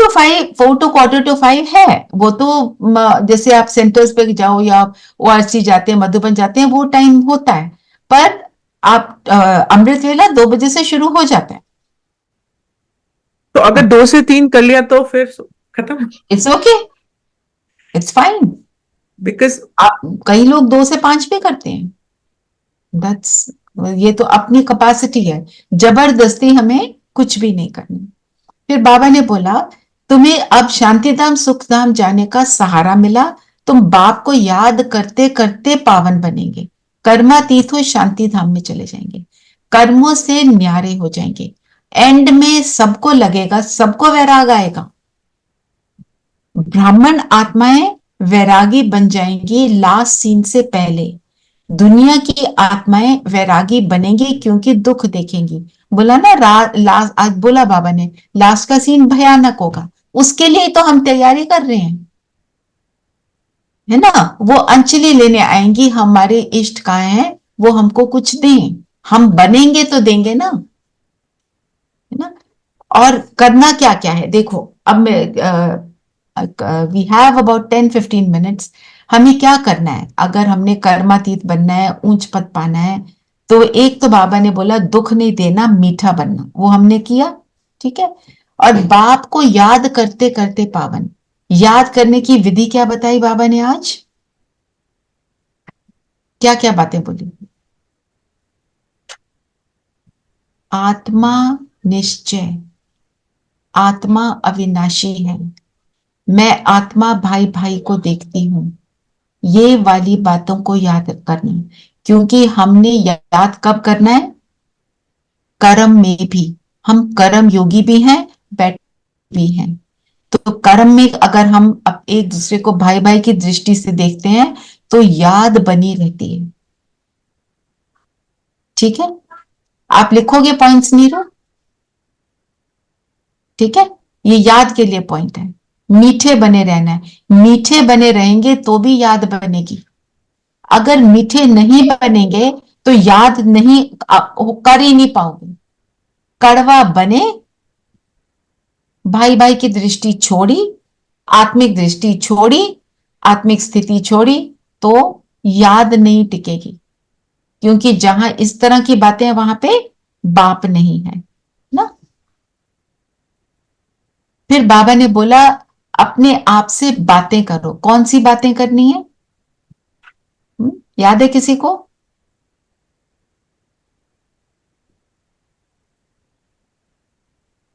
to quarter to 5 है वो तो, जैसे आप सेंटर्स पे जाओ या ओआरसी जाते हैं, मधुबन जाते हैं, वो टाइम होता है। पर आप अमृत वेला 2 बजे से शुरू हो जाता है। तो अगर 2 से 3 कर लिया तो फिर खत्म। It's okay, it's fine, because आप कई लोग 2 से 5 भी करते हैं। दैट्स, ये तो अपनी कैपेसिटी है, जबरदस्ती हमें कुछ भी नहीं करना। फिर बाबा ने बोला तुम्हें अब शांतिधाम सुखधाम जाने का सहारा मिला, तुम बाप को याद करते करते पावन बनेंगे, कर्मातीत हो शांति धाम में चले जाएंगे, कर्मों से न्यारे हो जाएंगे। एंड में सबको लगेगा, सबको वैराग आएगा। ब्राह्मण आत्माएं वैरागी बन जाएंगी लास्ट सीन से पहले। दुनिया की आत्माएं वैरागी बनेंगी क्योंकि दुख देखेंगी। बोला ना लास्ट, आज बोला बाबा ने लास्ट का सीन भयानक होगा, उसके लिए तो हम तैयारी कर रहे हैं, है ना। वो अंजलि लेने आएंगी, हमारे इष्ट कहाँ हैं, वो हमको कुछ दें, हम बनेंगे तो देंगे ना, है ना। और करना क्या क्या है देखो। अब मैं वी हैव अबाउट 10-15 मिनट्स। हमें क्या करना है? अगर हमने कर्मातीत बनना है, ऊंच पद पाना है, तो एक तो बाबा ने बोला दुख नहीं देना, मीठा बनना, वो हमने किया, ठीक है। और बाप को याद करते करते पावन। याद करने की विधि क्या बताई बाबा ने आज? क्या क्या बातें बोली? आत्मा निश्चय, आत्मा अविनाशी है, मैं आत्मा भाई भाई को देखती हूं, ये वाली बातों को याद करना। क्योंकि हमने याद कब करना है? कर्म में भी। हम कर्म योगी भी हैं, बैठ भी हैं। तो कर्म में अगर हम अब एक दूसरे को भाई भाई की दृष्टि से देखते हैं तो याद बनी रहती है, ठीक है। आप लिखोगे पॉइंट्स नीरू? ठीक है, ये याद के लिए पॉइंट है। मीठे बने रहना है, मीठे बने रहेंगे तो भी याद बनेगी। अगर मीठे नहीं बनेंगे तो याद नहीं कर ही नहीं पाओगे। कड़वा बने, भाई भाई की दृष्टि छोड़ी, आत्मिक दृष्टि छोड़ी, आत्मिक स्थिति छोड़ी, तो याद नहीं टिकेगी। क्योंकि जहां इस तरह की बातें हैं वहां पे बाप नहीं है ना। फिर बाबा ने बोला अपने आप से बातें करो। कौन सी बातें करनी है? याद है किसी को?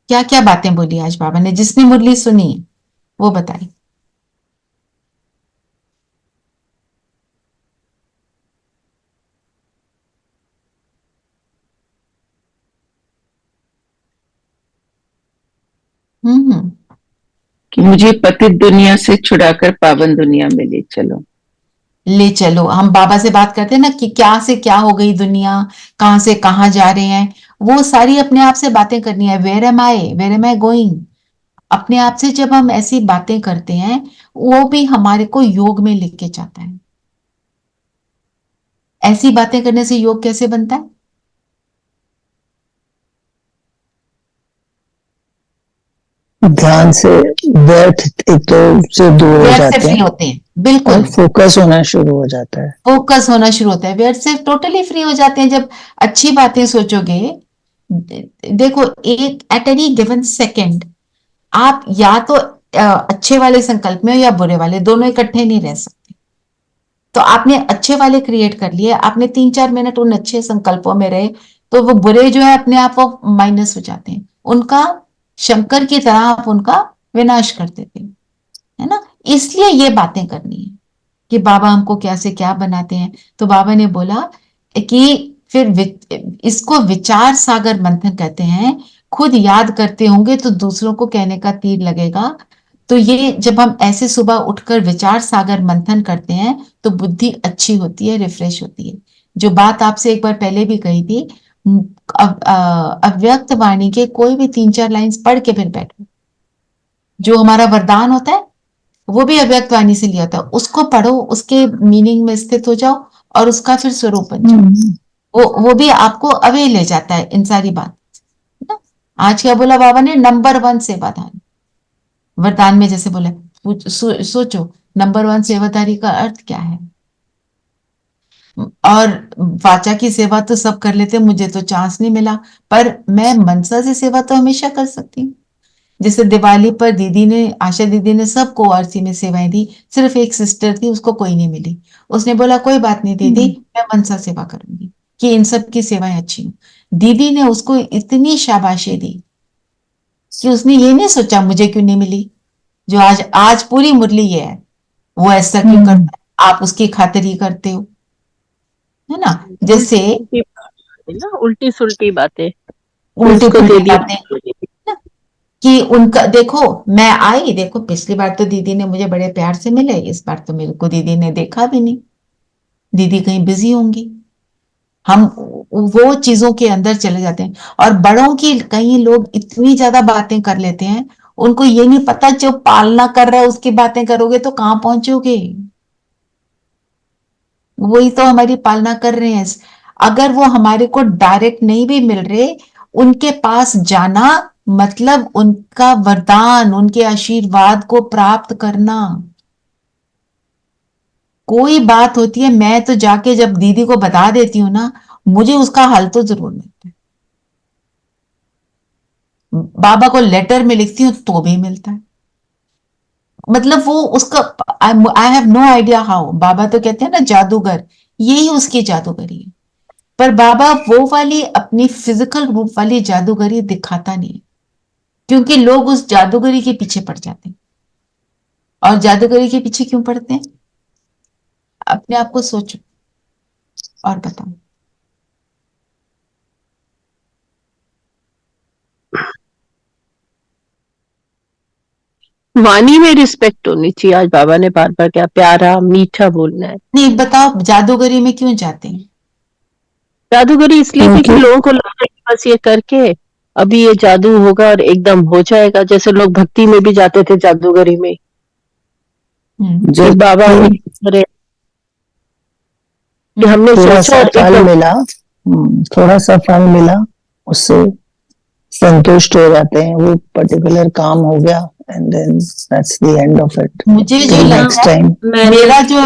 क्या क्या बातें बोली आज बाबा ने? जिसने मुरली सुनी वो बताए। हम्म। कि मुझे पतित दुनिया से छुड़ाकर पावन दुनिया में ले चलो। ले चलो। हम बाबा से बात करते हैं ना कि क्या से क्या हो गई दुनिया, कहां से कहां जा रहे हैं, वो सारी अपने आप से बातें करनी है। Where am I going. अपने आप से जब हम ऐसी बातें करते हैं वो भी हमारे को योग में लेके जाता है। ऐसी बातें करने से योग कैसे बनता है? ध्यान से व्यर्थ एक तो से दूर हो व्यर्थ से जाते फ्री हैं होते हैं, बिल्कुल। और फोकस होना शुरू हो जाता है। फोकस होना शुरू होता है, व्यर्थ से टोटली फ्री हो जाते हैं जब अच्छी बातें सोचोगे। देखो, एक एट एनी गिवन सेकेंड आप या तो अच्छे वाले संकल्प में हो या बुरे वाले, दोनों इकट्ठे नहीं रह सकते। तो आपने अच्छे वाले क्रिएट कर लिए, आपने 3-4 मिनट उन अच्छे संकल्पों में रहे, तो वो बुरे जो है अपने आप वो माइनस हो जाते हैं। उनका शंकर की तरह आप उनका विनाश कर देते हैं, है ना। इसलिए ये बातें करनी है कि बाबा हमको क्या से क्या बनाते हैं। तो बाबा ने बोला कि फिर इसको विचार सागर मंथन कहते हैं। खुद याद करते होंगे तो दूसरों को कहने का तीर लगेगा। तो ये जब हम ऐसे सुबह उठकर विचार सागर मंथन करते हैं तो बुद्धि अच्छी होती है, रिफ्रेश होती है। जो बात आपसे एक बार पहले भी कही थी, अव्यक्त वाणी के कोई भी 3-4 लाइंस पढ़ के फिर बैठो। जो हमारा वरदान होता है वो भी अव्यक्त वाणी से लिया था, उसको पढ़ो, उसके मीनिंग में स्थित हो जाओ और उसका फिर स्वरूप बन जाओ। वो भी आपको अवे ले जाता है इन सारी बात ना। आज क्या बोला बाबा ने? नंबर 1 सेवाधारी। वरदान में जैसे बोला, सोचो नंबर 1 सेवाधारी का अर्थ क्या है। और वाचा की सेवा तो सब कर लेते, मुझे तो चांस नहीं मिला, पर मैं मनसा से सेवा तो हमेशा कर सकती हूँ। जैसे दिवाली पर दीदी ने, आशा दीदी ने सबको आरसी में सेवाएं दी, सिर्फ एक सिस्टर थी उसको कोई नहीं मिली। उसने बोला कोई बात नहीं दीदी, मैं मनसा सेवा करूंगी कि इन सब की सेवाएं अच्छी हो। दीदी ने उसको इतनी शाबाशी दी कि उसने ये नहीं सोचा मुझे क्यों नहीं मिली। जो आज आज पूरी मुरली ये है, वो ऐसा क्यों करता है, आप उसकी खातिर ही करते हो, है ना। जैसे उल्टी सुलटी बातें उल्टी उसको दे पुल्टी दिया। बातें कि उनका देखो, मैं आई, देखो पिछली बार तो दीदी ने मुझे बड़े प्यार से मिले, इस बार तो मेरे को दीदी ने देखा भी नहीं, दीदी कहीं बिजी होंगी। हम वो चीजों के अंदर चले जाते हैं। और बड़ों की कई लोग इतनी ज्यादा बातें कर लेते हैं, उनको ये नहीं पता जो पालना कर रहा है उसकी बातें करोगे तो कहां पहुंचोगे। वही तो हमारी पालना कर रहे हैं। अगर वो हमारे को डायरेक्ट नहीं भी मिल रहे उनके पास जाना मतलब उनका वरदान, उनके आशीर्वाद को प्राप्त करना। कोई बात होती है, मैं तो जाके जब दीदी को बता देती हूँ ना, मुझे उसका हल तो जरूर मिलता है। बाबा को लेटर में लिखती हूँ तो भी मिलता है। मतलब वो उसका, I have no idea how. बाबा तो कहते हैं ना जादूगर, यही उसकी जादूगरी है। पर बाबा वो वाली अपनी फिजिकल रूप वाली जादूगरी दिखाता नहीं है, क्योंकि लोग उस जादूगरी के पीछे पड़ जाते हैं। और जादूगरी के पीछे क्यों पड़ते हैं? अपने आप को सोचो और बताओ। वाणी में रिस्पेक्ट होनी चाहिए। आज बाबा ने बार बार क्या प्यारा मीठा बोलना है। नहीं बताओ, जादूगरी में क्यों जाते हैं? जादूगरी इसलिए कि क्योंकि- लोगों को लगता है कि बस ये करके अभी ये जादू होगा और एकदम हो जाएगा। जैसे लोग भक्ति में भी जाते थे जादूगरी में, जो बाबा कि हमने थोड़ा सोचा सा और फल एकदम मिला, थोड़ा सा फल मिला, उससे संतुष्ट हो जाते हैं, वो पर्टिकुलर काम हो गया, and then that's the end of it. मुझे जो लगता नेक्स्ट है, टाइम मेरा जो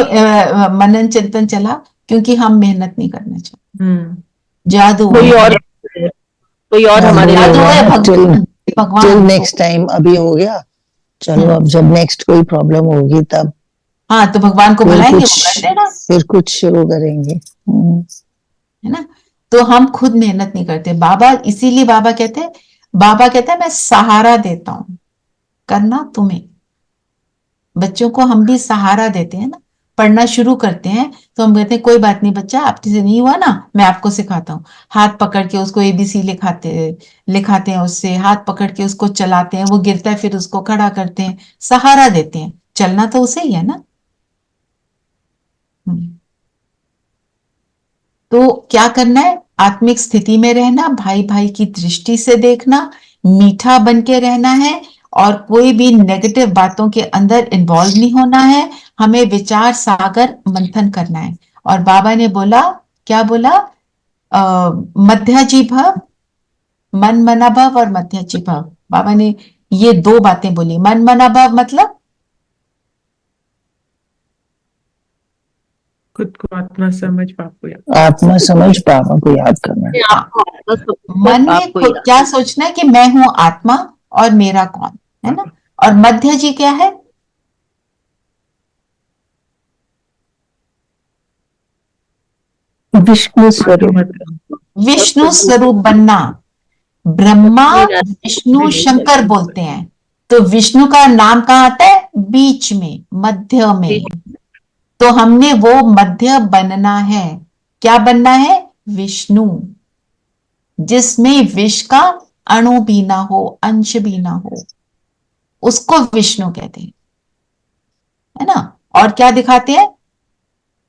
मनन चिंतन चला, क्योंकि हम मेहनत नहीं करना चाहते। जादू कोई और हमारे जादू है भगवान, टिल भगवान नेक्स्ट टाइम अभी हो गया, चलो अब जब नेक्स्ट कोई प्रॉब्लम होगी तब हाँ तो भगवान को फिर बुलाएंगे, वो कुछ कर देना, फिर कुछ वो करेंगे। है ना। तो हम खुद मेहनत नहीं करते। बाबा, इसीलिए बाबा कहते हैं मैं सहारा देता हूं, करना तुम्हें। बच्चों को हम भी सहारा देते हैं ना। पढ़ना शुरू करते हैं तो हम कहते हैं कोई बात नहीं बच्चा, आपसे नहीं हुआ ना, मैं आपको सिखाता हूँ। हाथ पकड़ के उसको ABC लिखाते हैं, उससे हाथ पकड़ के उसको चलाते हैं, वो गिरता है फिर उसको खड़ा करते हैं, सहारा देते हैं। चलना तो उसे ही है ना। तो क्या करना है? आत्मिक स्थिति में रहना, भाई भाई की दृष्टि से देखना, मीठा बन के रहना है, और कोई भी नेगेटिव बातों के अंदर इन्वॉल्व नहीं होना है। हमें विचार सागर मंथन करना है। और बाबा ने बोला, क्या बोला? मध्याजी भव, मन मना भव और मध्याजी भव। बाबा ने ये दो बातें बोली। मन मना भव मतलब खुद को आत्मा समझ पापो या आत्मा समझ पापा को याद करना है। मन में क्या सोचना है कि मैं हूं आत्मा और मेरा कौन, है ना। और मध्य जी क्या है? विष्णु स्वरूप, विष्णु स्वरूप बनना। ब्रह्मा विष्णु शंकर बोलते हैं, तो विष्णु का नाम कहाँ आता है? बीच में, मध्य में। तो हमने वो मध्य बनना है। क्या बनना है? विष्णु, जिसमें विष का अणु भी ना हो, अंश भी ना हो, उसको विष्णु कहते हैं, है ना। और क्या दिखाते हैं?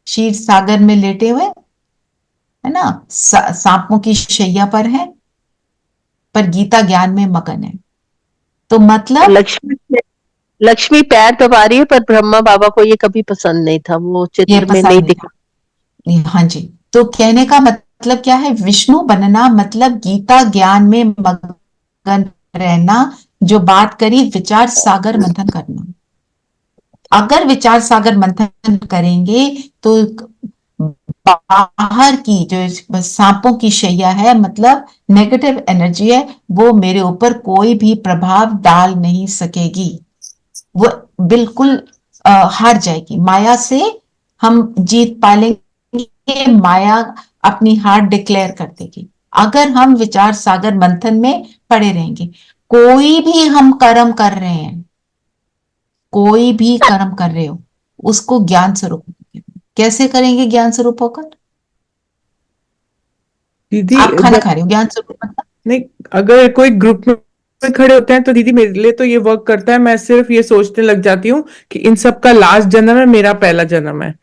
क्षीर सागर में लेटे हुए, है ना, सांपों की शैया पर है, पर गीता ज्ञान में मगन है। तो मतलब लक्ष्मी पैर दबा रही है, पर ब्रह्मा बाबा को ये कभी पसंद नहीं था, वो चित्र में नहीं दिखा। हाँ जी। तो कहने का मतलब क्या है? विष्णु बनना मतलब गीता ज्ञान में मगन रहना। जो बात करी, विचार सागर मंथन करना। अगर विचार सागर मंथन करेंगे तो बाहर की जो सांपों की शैया है, मतलब नेगेटिव एनर्जी है, वो मेरे ऊपर कोई भी प्रभाव डाल नहीं सकेगी। वो बिल्कुल हार जाएगी। माया से हम जीत पालेंगे, माया अपनी हार डिक्लेयर कर देगी। अगर हम विचार सागर मंथन में पड़े रहेंगे, कोई भी हम कर्म कर रहे हैं, कोई भी कर्म कर रहे हो, उसको ज्ञान स्वरूप कैसे करेंगे? ज्ञान स्वरूप होकर। दीदी आप खाना खा रहे हो, ज्ञान स्वरूप मतलब नहीं, अगर कोई ग्रुप में खड़े होते हैं तो दीदी मेरे लिए तो ये वर्क करता है। मैं सिर्फ ये सोचने लग जाती हूँ कि इन सब का लास्ट जन्म है, मेरा पहला जन्म है,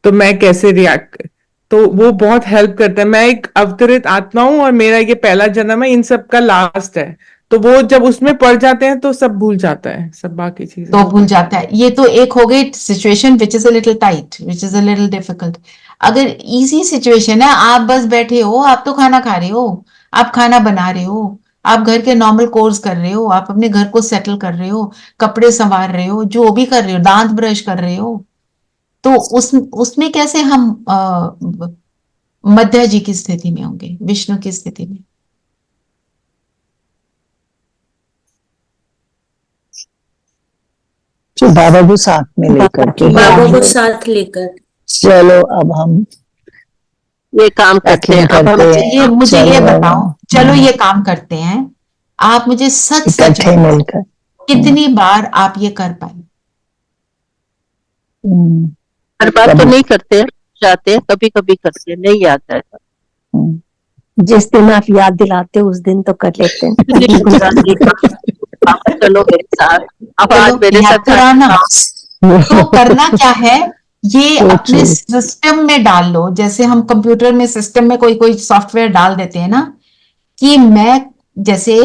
तो मैं कैसे रिएक्ट, तो वो बहुत हेल्प करता है। मैं एक अवतरित आत्मा हूँ और मेरा ये पहला जन्म है, इन सब का लास्ट है। तो वो जब उसमें पड़ जाते हैं तो सब भूल जाता है, सब बाकी चीजें तो भूल जाता है। ये तो एक हो गई situation which is a little tight, which is a little difficult. अगर इजी सिचुएशन है, आप बस बैठे हो, आप तो खाना खा रहे हो, आप खाना बना रहे हो, आप घर के नॉर्मल कोर्स कर रहे हो, आप अपने घर को सेटल कर रहे हो, कपड़े संवार रहे हो, जो भी कर रहे हो, दांत ब्रश कर रहे हो, तो उसमें कैसे हम मध्य जी की स्थिति में होंगे, विष्णु की स्थिति में? तो बाबा को साथ में लेकर के बाबा को साथ लेकर चलो अब हम ये काम करते हैं। अब हम करते हैं। ये मुझे ये चलो, बताओ, चलो ये काम करते हैं, आप मुझे सच सच इकट्ठे बताओ, मिलकर कितनी बार आप ये कर पाए? हर बार तो कभी- नहीं करते हैं, जाते हैं, कभी कभी करते हैं, नहीं आता है। जिस दिन आप याद दिलाते हो उस दिन तो कर लेते हैं। चलो मेरे साथ, अब आज चलो मेरे साथ यात्रा ना, तो करना क्या है, ये सोचो। अपने सिस्टम में डाल लो, जैसे हम कंप्यूटर में सिस्टम में कोई कोई सॉफ्टवेयर डाल देते हैं ना, कि मैं जैसे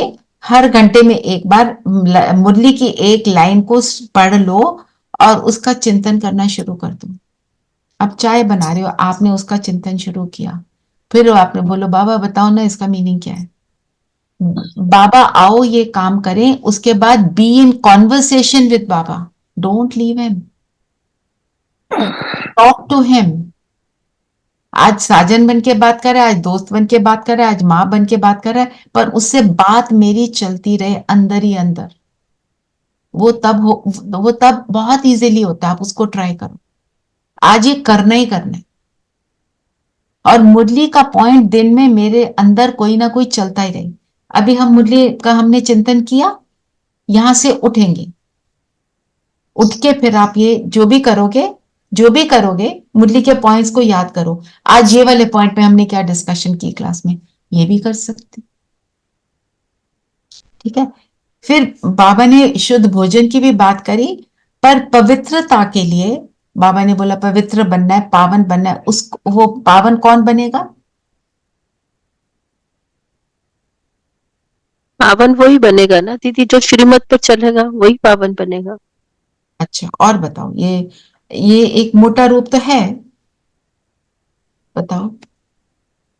हर घंटे में एक बार मुरली की एक लाइन को पढ़ लो और उसका चिंतन करना शुरू कर दो। अब चाय बना रहे हो, आपने उसका चिंतन शुरू किया, फिर आपने बोलो बाबा बताओ ना इसका मीनिंग क्या है। बाबा आओ ये काम करें, उसके बाद be in conversation with Baba, don't leave him, talk to him. आज साजन बन के बात कर रहा है, आज दोस्त बन के बात कर रहा है, आज माँ बन के बात कर रहा है, पर उससे बात मेरी चलती रहे अंदर ही अंदर। वो तब बहुत इजीली होता है, आप उसको ट्राई करो। आज ये करना ही करना है। और मुरली का पॉइंट दिन में मेरे अंदर कोई ना कोई चलता ही रहे। अभी हम मुरली का हमने चिंतन किया, यहां से उठेंगे, उठ के फिर आप ये जो भी करोगे मुरली के पॉइंट्स को याद करो। आज ये वाले पॉइंट में हमने क्या डिस्कशन की क्लास में, ये भी कर सकते, ठीक है। फिर बाबा ने शुद्ध भोजन की भी बात करी, पर पवित्रता के लिए बाबा ने बोला पवित्र बनना है, पावन बनना है। वो पावन कौन बनेगा? पावन वही बनेगा ना दीदी, जो श्रीमत पर चलेगा वही पावन बनेगा। अच्छा, और बताओ, ये एक मोटा रूप तो है, बताओ।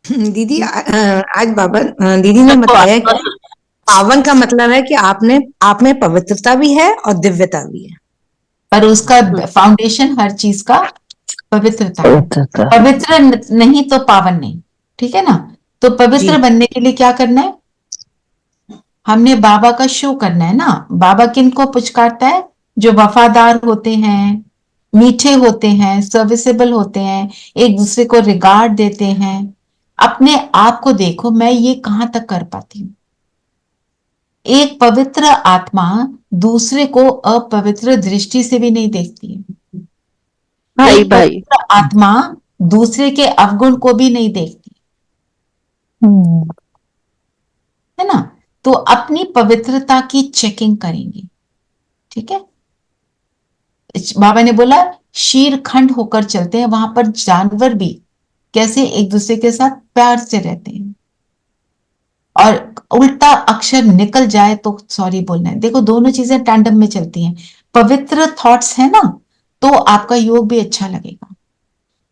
दीदी आज बाबा दीदी ने बताया कि पावन का मतलब है कि आप में पवित्रता भी है और दिव्यता भी है। पर उसका फाउंडेशन हर चीज का पवित्रता है। पवित्र नहीं तो पावन नहीं, ठीक है ना। तो पवित्र बनने के लिए क्या करना है? हमने बाबा का शो करना है ना। बाबा किन को पुचकारता है? जो वफादार होते हैं, मीठे होते हैं, सर्विसेबल होते हैं, एक दूसरे को रिगार्ड देते हैं। अपने आप को देखो, मैं ये कहां तक कर पाती हूँ। एक पवित्र आत्मा दूसरे को अपवित्र दृष्टि से भी नहीं देखती है। भाई एक भाई पवित्र आत्मा दूसरे के अवगुण को भी नहीं देखती, है ना। तो अपनी पवित्रता की चेकिंग करेंगे, ठीक है। बाबा ने बोला शीर खंड होकर चलते हैं, वहां पर जानवर भी कैसे एक दूसरे के साथ प्यार से रहते हैं। और उल्टा अक्षर निकल जाए तो सॉरी बोलना है। देखो दोनों चीजें टैंडम में चलती हैं। पवित्र थॉट्स है ना, तो आपका योग भी अच्छा लगेगा।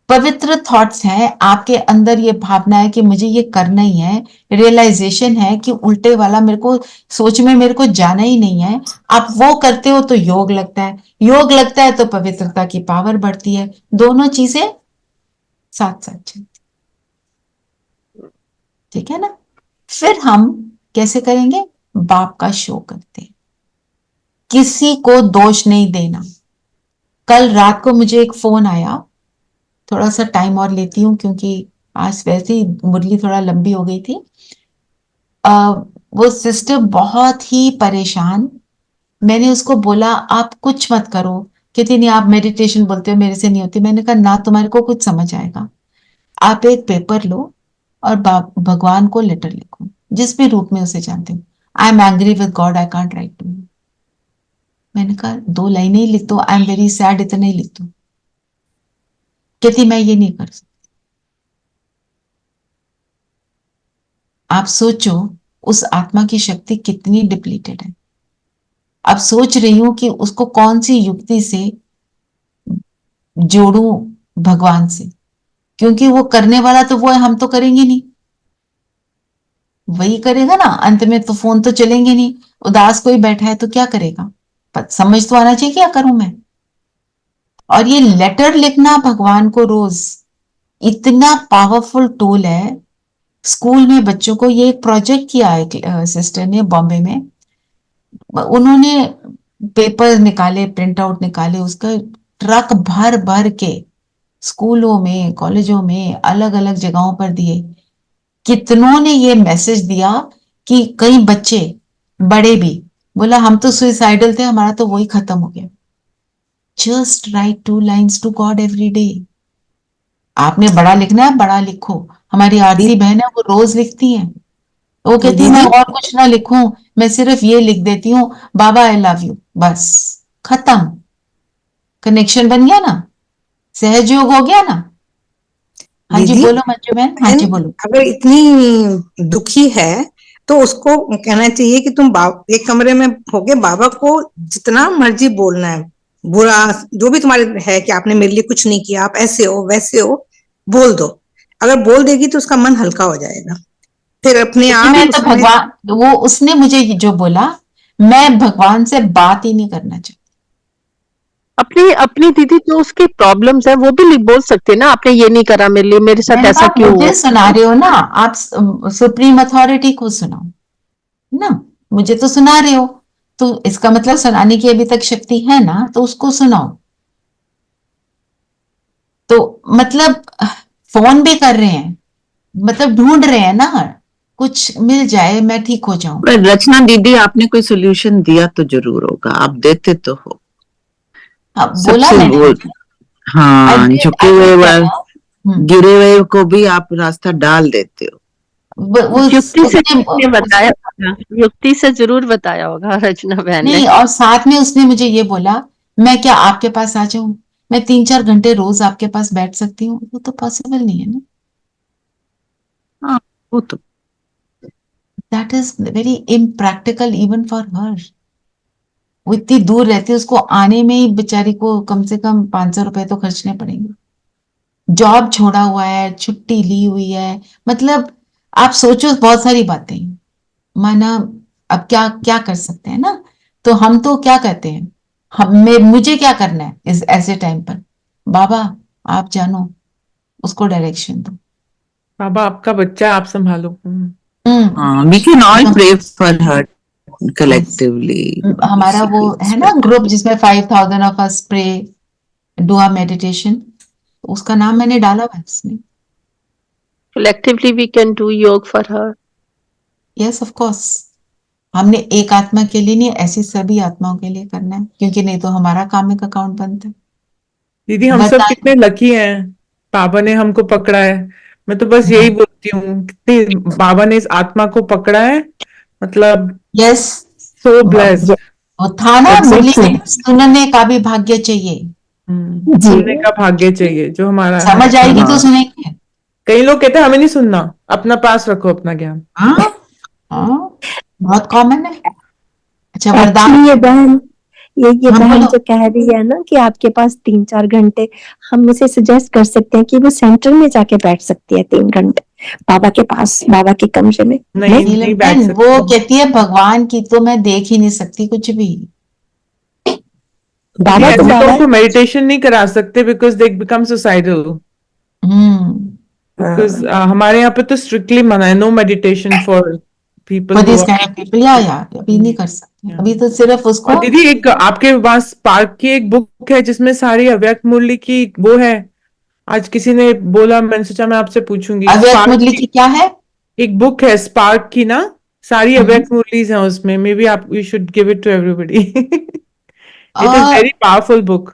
पवित्र थॉट्स हैं, आपके अंदर ये भावना है कि मुझे ये करना ही है, रियलाइजेशन है कि उल्टे वाला मेरे को सोच में मेरे को जाना ही नहीं है, आप वो करते हो तो योग लगता है, योग लगता है तो पवित्रता की पावर बढ़ती है। दोनों चीजें साथ साथ चलती, ठीक है ना। फिर हम कैसे करेंगे? बाप का शो करते हैं, किसी को दोष नहीं देना। कल रात को मुझे एक फोन आया, थोड़ा सा टाइम और लेती हूँ क्योंकि आज वैसे ही मुरली थोड़ा लंबी हो गई थी। वो सिस्टर बहुत ही परेशान। मैंने उसको बोला आप कुछ मत करो, कहती नहीं आप मेडिटेशन बोलते हो मेरे से नहीं होती। मैंने कहा ना तुम्हारे को कुछ समझ आएगा, आप एक पेपर लो और भगवान को लेटर लिखो, जिस भी रूप में उसे जानते हो। I am angry with God, I can't write to you. मैंने कहा 2 लाइनें ही लिख दो, आई एम वेरी सैड, इतना ही लिख दो। कहती मैं ये नहीं कर सकती। आप सोचो उस आत्मा की शक्ति कितनी डिप्लीटेड है। अब सोच रही हूं कि उसको कौन सी युक्ति से जोड़ूं भगवान से, क्योंकि वो करने वाला तो वो है, हम तो करेंगे नहीं। वही करेगा ना अंत में, तो फोन तो चलेंगे नहीं। उदास कोई बैठा है तो क्या करेगा, समझ तो आना चाहिए क्या करूं मैं। और ये लेटर लिखना भगवान को रोज, इतना पावरफुल टूल है। स्कूल में बच्चों को ये एक प्रोजेक्ट किया है सिस्टर ने बॉम्बे में। उन्होंने पेपर निकाले, प्रिंट आउट निकाले, उसका ट्रक भर भर के स्कूलों में, कॉलेजों में, अलग अलग जगहों पर दिए। कितनों ने ये मैसेज दिया कि कई बच्चे, बड़े भी, बोला हम तो सुइसाइडल थे, हमारा तो वही खत्म हो गया। Just write 2 lines to God every day. आपने बड़ा लिखना है, बड़ा लिखो। हमारी आरती बहन है, वो रोज लिखती है। वो कहती है मैं और कुछ ना लिखूं, मैं सिर्फ ये लिख देती हूँ, बाबा आई लव यू, बस खत्म। कनेक्शन बन गया ना, सहयोग हो गया ना। हाँ जी दीदी, बोलो मंजू बहन, हाँ जी बोलो। अगर इतनी दुखी है तो उसको कहना चाहिए कि तुम एक कमरे में होके बाबा को जितना मर्जी बोलना है, बुरा जो भी तुम्हारे है कि आपने मेरे लिए कुछ नहीं किया, आप ऐसे हो वैसे हो, बोल दो। अगर बोल देगी तो उसका मन हल्का हो जाएगा, फिर अपने क्योंकि आप मैं तो उसमें। भगवान, वो उसने मुझे जो बोला, मैं भगवान से बात ही नहीं करना चाहती। अपनी अपनी दीदी जो उसकी प्रॉब्लम्स है वो भी बोल सकते हैं ना, आपने ये नहीं करा मेरे लिए, मेरे साथ बहन, ऐसा आप क्यों हुआ। मुझे सुना रहे हो ना, आप सुप्रीम अथॉरिटी को सुनाओ ना, मुझे तो सुना रहे हो, तो इसका मतलब सुनाने की अभी तक शक्ति है ना, तो उसको सुनाओ। तो मतलब फोन भी कर रहे हैं, मतलब ढूंढ रहे हैं ना, कुछ मिल जाए मैं ठीक हो जाऊं। पर रचना दीदी, आपने कोई सोल्यूशन दिया तो जरूर होगा, आप देते तो हो। हाँ, बोला सबसे मैंने, वो, हाँ, झुके हुए गिरे हुए को भी आप रास्ता डाल देते हो। वो युक्ति से उसने उसने बताया होगा, युक्ति से जरूर बताया होगा रचना बहन ने। नहीं, और साथ में उसने मुझे ये बोला, मैं क्या आपके पास आ जाऊं, मैं 3-4 घंटे रोज आपके पास बैठ सकती हूँ, वो तो पॉसिबल नहीं है ना। हाँ, वो तो that is very impractical even for her. वो इतनी दूर रहती है, उसको आने में ही बेचारी को कम से कम 500 रुपए तो खर्चने पड़ेंगे। जॉब छोड़ा हुआ है, छुट्टी ली हुई है, मतलब आप सोचो बहुत सारी बातें। माना अब क्या क्या कर सकते हैं ना, तो हम तो क्या कहते हैं, मुझे क्या करना है इस ऐसे टाइम पर, बाबा आप जानो, उसको डायरेक्शन दो। बाबा आपका बच्चा, आप संभालो। हाँ, we can all pray for her Yes. collectively, हमारा वो basically. है ना ग्रुप जिसमें 5,000 of us pray, do a meditation, उसका नाम मैंने डाला हुआ है उसमें। Collectively we can do yoga for her. Yes of course, हमने एक आत्मा के लिए नहीं, ऐसी सभी आत्माओं के लिए करना है, क्योंकि नहीं तो हमारा कार्मिक अकाउंट बनता है। दीदी हम सब कितने लकी हैं, बाबा ने हमको पकड़ा है। मैं तो बस यही बोलती हूँ, कितनी बाबा ने इस आत्मा को पकड़ा है, मतलब यस, सो ब्लेस्ड। वो था ना मुरली में, सुनने का भी भाग्य चाहिए। सुनने का भाग्य चाहिए जो हमारा है। समझ आएगी तो हाँ, सुनेंगे। कई लोग कहते हैं हमें नहीं सुनना, अपना पास रखो अपना ज्ञान। हाँ, हाँ, बहुत कॉमन है। अच्छा वरदान, एक्चुअली ये बहन, ये हाँ बहन बोलो। जो कह रही है ना कि आपके पास 3-4 घंटे, हम उसे सजेस्ट कर सकते हैं कि वो सेंटर में जाके बैठ सकती है 3 घंटे बाबा के पास, बाबा के कमरे में। नहीं नहीं बैठ नीलम, वो सकते। कहती है भगवान की तो मैं देख ही नहीं सकती कुछ भी। दीदी बाबा तो ऐसे बाबा लोगों को है। मेडिटेशन नहीं करा सकते because they become suicidal. Hmm, because हमारे यहाँ पे तो स्ट्रिक्टली मना है, no meditation for people for who this are. Kind of people, या अभी नहीं कर सकते, अभी तो सिर्फ उसको। और दीदी एक आपके पास पार्क की एक बुक है जिसमें सारी अव्यक्त मूल्य की वो है, आज किसी ने बोला, मैंने सोचा मैं आपसे पूछूंगी। अव्यक्त स्पार्क मुरली की की क्या है? एक बुक है स्पार्क की ना, सारी हम्म, अव्यक्त मूर्तिज हैं उसमें, मे बी आप you should give it to everybody. It is और वेरी पावरफुल बुक,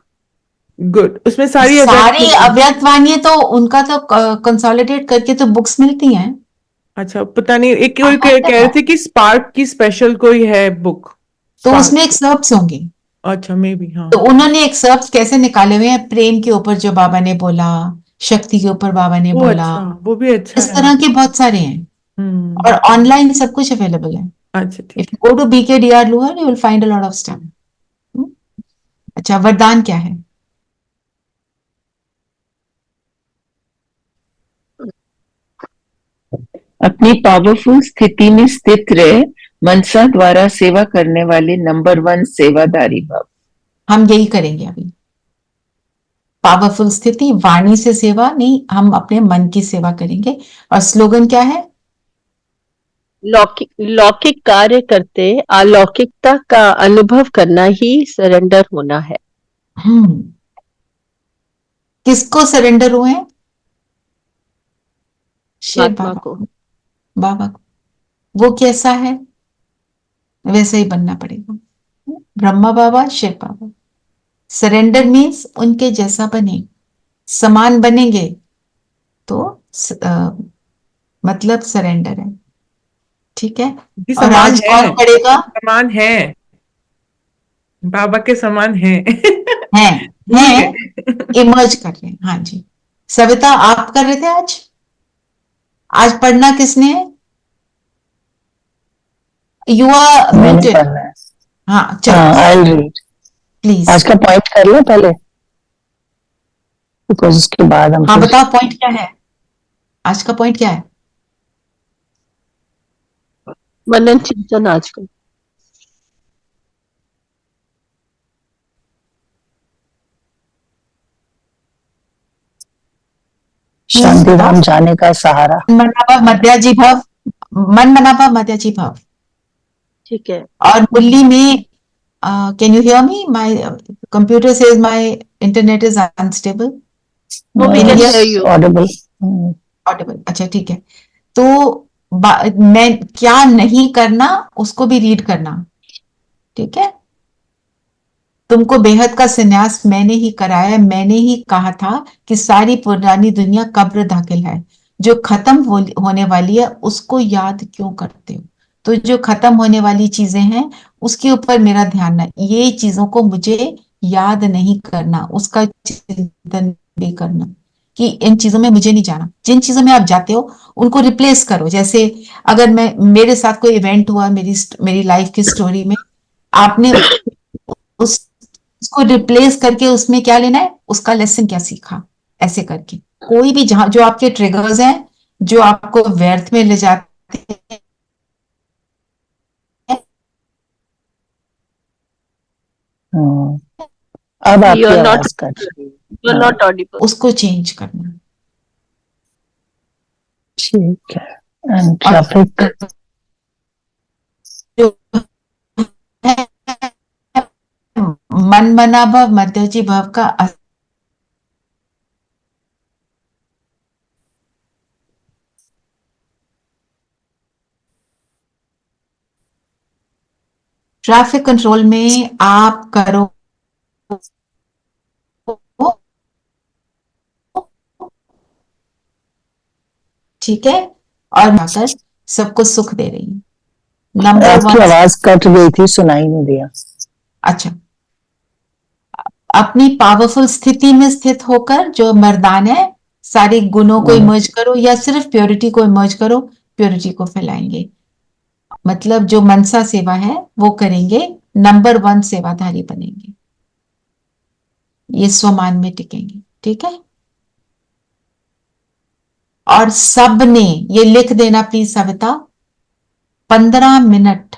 गुड, उसमें सारी अव्यक्त सारी मूर्ति। अव्यक्त वाणी तो उनका तो कंसोलिडेट करके तो बुक्स मिलती हैं। अच्छा पता नहीं, एक कोई हाँ, कह रहे थे कि स्पार्क की स्पेशल कोई है बुक, तो उसमें स्पार्क। एक सर्ब्स होंगे। अच्छा मे बी, हाँ। तो उन्होंने एक सर्ब्स कैसे निकाले हुए हैं, प्रेम के ऊपर जो बाबा ने बोला, शक्ति के ऊपर बाबा ने वो बोला, अच्छा, वो भी अच्छा इस है। तरह के बहुत सारे हैं। हम्म। और ऑनलाइन सब कुछ अवेलेबल है। अच्छा इफ ठीक है। You go to BKDR lower you will find a lot of stuff. अच्छा वरदान क्या है? अपनी पावरफुल स्थिति में स्थित रहे, मनसा द्वारा सेवा करने वाले नंबर 1 सेवादारी भव। हम यही करेंगे अभी। पावरफुल स्थिति, वाणी से सेवा नहीं, हम अपने मन की सेवा करेंगे। और स्लोगन क्या है? लौकिक कार्य करते अलौकिकता का अनुभव करना ही सरेंडर होना है। किसको सरेंडर हुए? शिव आत्मा बाबा को। बाबा को। वो कैसा है वैसे ही बनना पड़ेगा। ब्रह्मा बाबा, शिव बाबा। सरेंडर मीन्स उनके जैसा बने, समान बनेंगे तो मतलब सरेंडर है। ठीक है। जी, और समान आज है, कौन पढ़ेगा? समान है, बाबा के समान है। हैं इमर्ज कर रहे हैं। हाँ जी। सविता, आप कर रहे थे आज पढ़ना किसने है? यू आर मैंने म्यूटेड। पढ़ना है। हाँ चलो, आई विल रीड। प्लीज। आज का पॉइंट कर ले पहले, बिकॉज उसके बाद हम हाँ फिर बताओ पॉइंट क्या है? आज का पॉइंट क्या है? मनन चिंतन आज का। शांति धाम जाने का सहारा। मन मनाभा मध्याजी भव, मन मनाभा मध्याजी भव। ठीक है। और मुरली में can you hear me? My computer says my internet is unstable. Audible. Audible, अच्छा ठीक है। तो मैं क्या नहीं करना उसको भी रीड करना। ठीक है। तुमको बेहद का संन्यास मैंने ही कराया। मैंने ही कहा था कि सारी पुरानी दुनिया कब्र दाखिल है। जो खत्म होने वाली है उसको याद क्यों करते हो? तो जो खत्म होने वाली चीजें हैं उसके ऊपर मेरा ध्यान है। ये चीजों को मुझे याद नहीं करना, उसका चिंतन भी करना कि इन चीजों में मुझे नहीं जाना। जिन चीजों में आप जाते हो उनको रिप्लेस करो। जैसे अगर मेरे साथ कोई इवेंट हुआ मेरी लाइफ की स्टोरी में, आपने उसको रिप्लेस करके उसमें क्या लेना है, उसका लेसन क्या सीखा, ऐसे करके। कोई भी जहां जो आपके ट्रिगर्स हैं जो आपको व्यर्थ में ले जाते हैं, अब आपकी आवाज कट रही है। Not Audible. उसको चेंज करना। ठीक है। एंड ट्रैफिक मन मना भव मध्यजी भव का ट्रैफिक कंट्रोल में आप करो ठीक है, और आकर सबको सुख दे रही है। नंबर आपकी 1, आवाज कट गई थी, सुनाई नहीं दिया। अच्छा, अपनी पावरफुल स्थिति में स्थित होकर जो मर्दान है सारे गुणों को इमर्ज करो, या सिर्फ प्योरिटी को इमर्ज करो, प्योरिटी को फैलाएंगे। मतलब जो मनसा सेवा है वो करेंगे, नंबर 1 सेवाधारी बनेंगे, ये स्वमान में टिकेंगे। ठीक है। और सबने ये लिख देना प्लीज सविता, 15 मिनट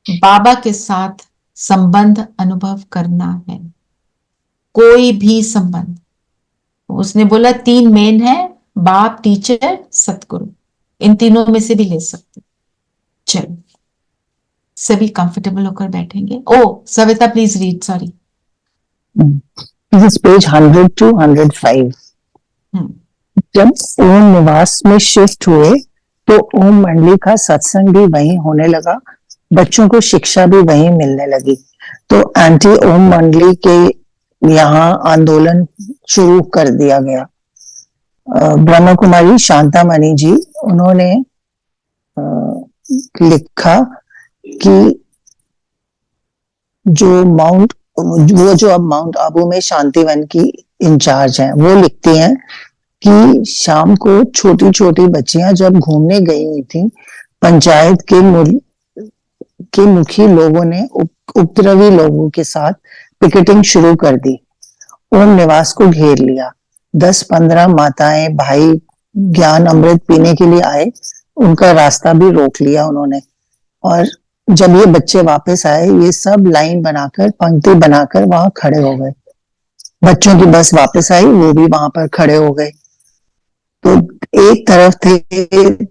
बाबा के साथ संबंध अनुभव करना है। कोई भी संबंध। उसने बोला 3 मेन है, बाप, टीचर, सतगुरु। इन तीनों में से भी ले सकते। चलो, सभी कंफर्टेबल होकर बैठेंगे। Oh Savita please read. Sorry, this is page 100 to 105। जब ओम निवास में शिफ्ट हुए तो ओम मंडली का सत्संग भी वहीं होने लगा, बच्चों को शिक्षा भी वहीं मिलने लगी। तो एंटी ओम मंडली के यहाँ आंदोलन शुरू कर दिया गया। ब्रह्मा कुमारी शांतामणि जी, उन्होंने लिखा कि वो जो अब माउंट आबू में शांतिवन की इंचार्ज हैं, वो लिखती हैं कि शाम को छोटी छोटी बच्चियां जब घूमने गई हुई थी, पंचायत के मुखी लोगों ने उपद्रवी लोगों के साथ पिकेटिंग शुरू कर दी। ओम निवास को घेर लिया। 10-15 माताएं भाई ज्ञान अमृत पीने के लिए आए, उनका रास्ता भी रोक लिया उन्होंने। और जब ये बच्चे वापस आए, ये सब लाइन बनाकर, पंक्ति बनाकर वहां खड़े हो गए। बच्चों की बस वापस आई, वो भी वहां पर खड़े हो गए। तो एक तरफ थे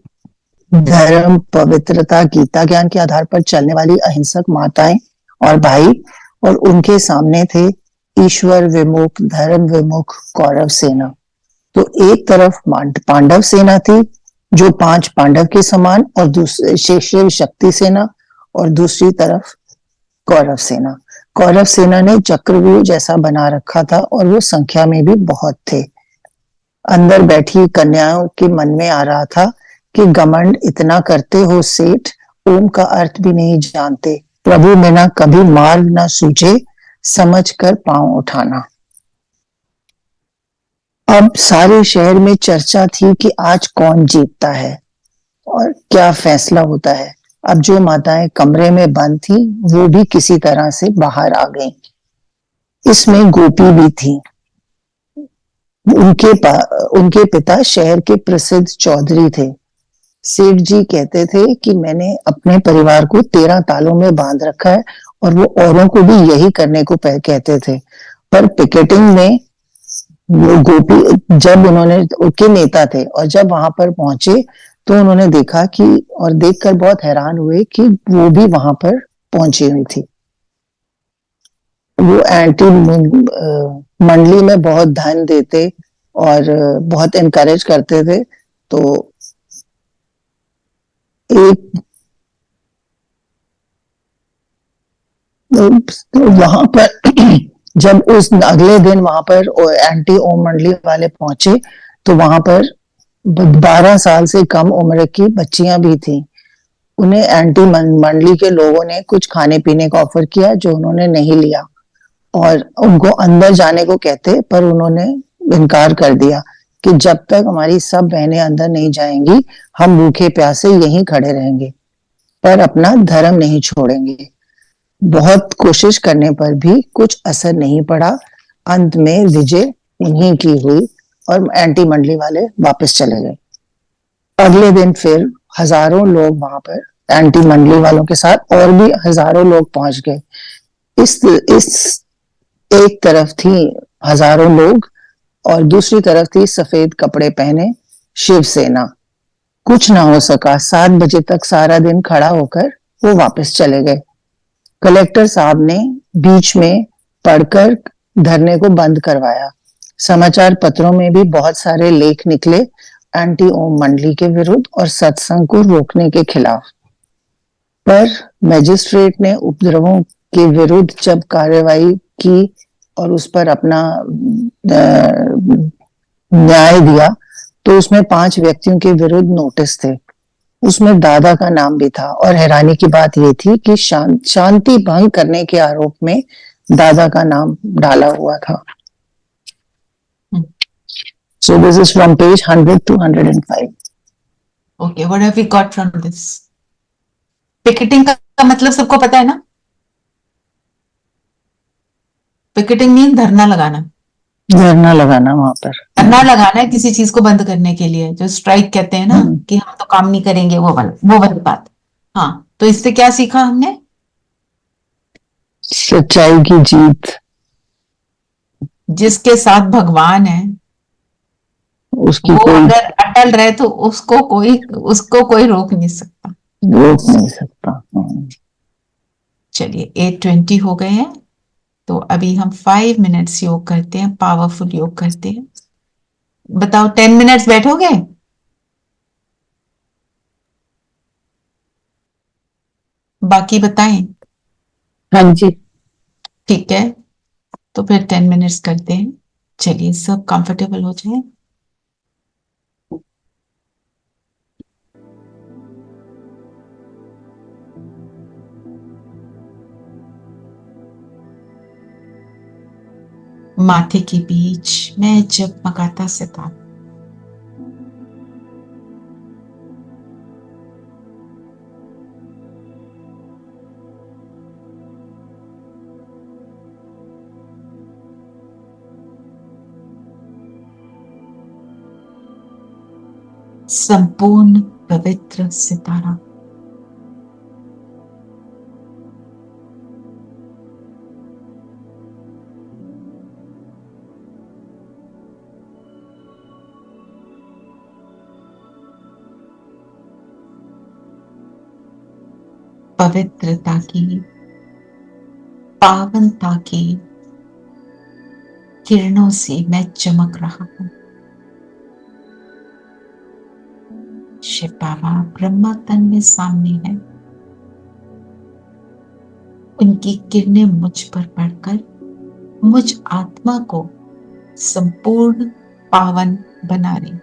धर्म, पवित्रता, गीता ज्ञान के आधार पर चलने वाली अहिंसक माताएं और भाई, और उनके सामने थे ईश्वर विमुख, धर्म विमुख कौरव सेना। तो एक तरफ पांडव सेना थी जो 5 पांडव के समान, और दूसरे शिव शक्ति सेना, और दूसरी तरफ कौरव सेना। कौरव सेना ने चक्रव्यूह जैसा बना रखा था और वो संख्या में भी बहुत थे। अंदर बैठी कन्याओं के मन में आ रहा था कि घमंड इतना करते हो सेठ, ओम का अर्थ भी नहीं जानते, प्रभु में ना कभी मार्ग ना सूझे, समझ कर पांव उठाना। अब सारे शहर में चर्चा थी कि आज कौन जीतता है और क्या फैसला होता है। अब जो माताएं कमरे में बंद थी, वो भी किसी तरह से बाहर आ गईं। इसमें गोपी भी थी। उनके पिता शहर के प्रसिद्ध चौधरी थे। सेठ जी कहते थे कि मैंने अपने परिवार को 13 तालों में बांध रखा है, और वो औरों को भी यही करने को कहते थे। पर पिकेटिंग में वो गोपी, जब उन्होंने, उनके नेता थे, और जब वहां पर पहुंचे तो उन्होंने देखा कि, और देखकर बहुत हैरान हुए कि वो भी वहां पर पहुंची हुई थी। वो एंटी मंडली में बहुत धन देते और बहुत एनकरेज करते थे। तो एक वहां पर जब उस अगले दिन वहां पर एंटी ओम मंडली वाले पहुंचे, तो वहां पर 12 साल से कम उम्र की बच्चियां भी थी। उन्हें एंटी मंडली के लोगों ने कुछ खाने पीने का ऑफर किया, जो उन्होंने नहीं लिया, और उनको अंदर जाने को कहते, पर उन्होंने इनकार कर दिया कि जब तक हमारी सब बहनें अंदर नहीं जाएंगी, हम भूखे प्यासे यहीं खड़े रहेंगे, पर अपना धर्म नहीं छोड़ेंगे। बहुत कोशिश करने पर भी कुछ असर नहीं पड़ा। अंत में विजय उन्हीं की हुई और एंटी मंडली वाले वापस चले गए। अगले दिन फिर हजारों लोग वहां पर एंटी मंडली वालों के साथ, और भी हजारों लोग पहुंच गए। इस एक तरफ थी हजारों लोग और दूसरी तरफ थी सफेद कपड़े पहने शिवसेना। कुछ ना हो सका। 7 बजे तक सारा दिन खड़ा होकर वो वापस चले गए। कलेक्टर साहब ने बीच में पढ़कर धरने को बंद करवाया। समाचार पत्रों में भी बहुत सारे लेख निकले एंटी ओम मंडली के विरुद्ध और सत्संग को रोकने के खिलाफ। पर मजिस्ट्रेट ने उपद्रवों के विरुद्ध जब कार्रवाई की और उस पर अपना न्याय दिया, तो उसमें 5 व्यक्तियों के विरुद्ध नोटिस थे। उसमें दादा का नाम भी था, और हैरानी की बात यह थी कि शांति भंग करने के आरोप में दादा का नाम डाला हुआ था। So this is from page 100 to 105. Okay, what have we got from this? Picketing का मतलब सबको पता है ना? पिकेटिंग मीन धरना लगाना। धरना लगाना वहां पर। धरना लगाना है किसी चीज को बंद करने के लिए, जो स्ट्राइक कहते हैं ना, कि हम तो काम नहीं करेंगे, वो वाली बात। हाँ, तो इससे क्या सीखा हमने? सच्चाई की जीत। जिसके साथ भगवान है, उसकी वो कोई अगर अटल रहे तो उसको कोई रोक नहीं सकता। रोक नहीं सकता। चलिए 8:20 हो गए हैं, तो अभी हम 5 मिनट्स योग करते हैं, पावरफुल योग करते हैं। बताओ 10 मिनट्स बैठोगे? बाकी बताएं। हाँ जी, ठीक है, तो फिर 10 मिनट्स करते हैं। चलिए सब कंफर्टेबल हो जाए। माथे के बीच में जगमगाता सितारा, संपूर्ण पवित्र सितारा, पवित्रता की, पावनता की किरणों से मैं चमक रहा हूं। शिव बाबा ब्रह्मा तन में सामने है, उनकी किरणें मुझ पर पड़कर मुझ आत्मा को संपूर्ण पावन बना रही।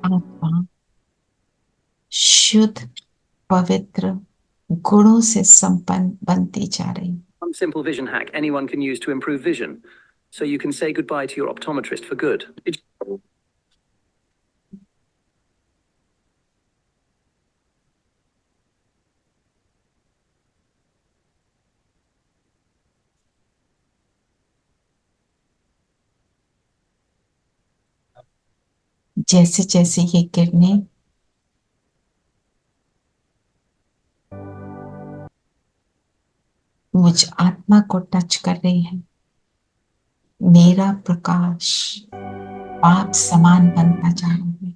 आत्मा शुद्ध, पवित्र गुणों से संपन्न बनती जा रही। One simple vision hack anyone can use to improve vision, so you can say goodbye to your optometrist for good. जैसे जैसे ये किरणें मुझ आत्मा को टच कर रही है, मेरा प्रकाश आप समान बनता जा रहा है।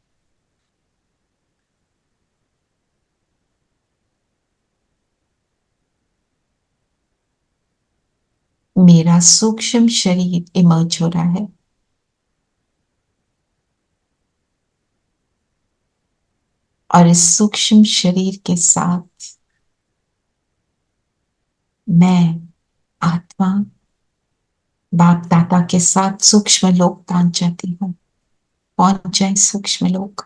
मेरा सूक्ष्म शरीर इमर्ज हो रहा है, और इस सूक्ष्म शरीर के साथ मैं आत्मा बाप दादा के साथ सूक्ष्म लोक पहुंच जाती हूँ। पहुंच जाए सूक्ष्म लोक।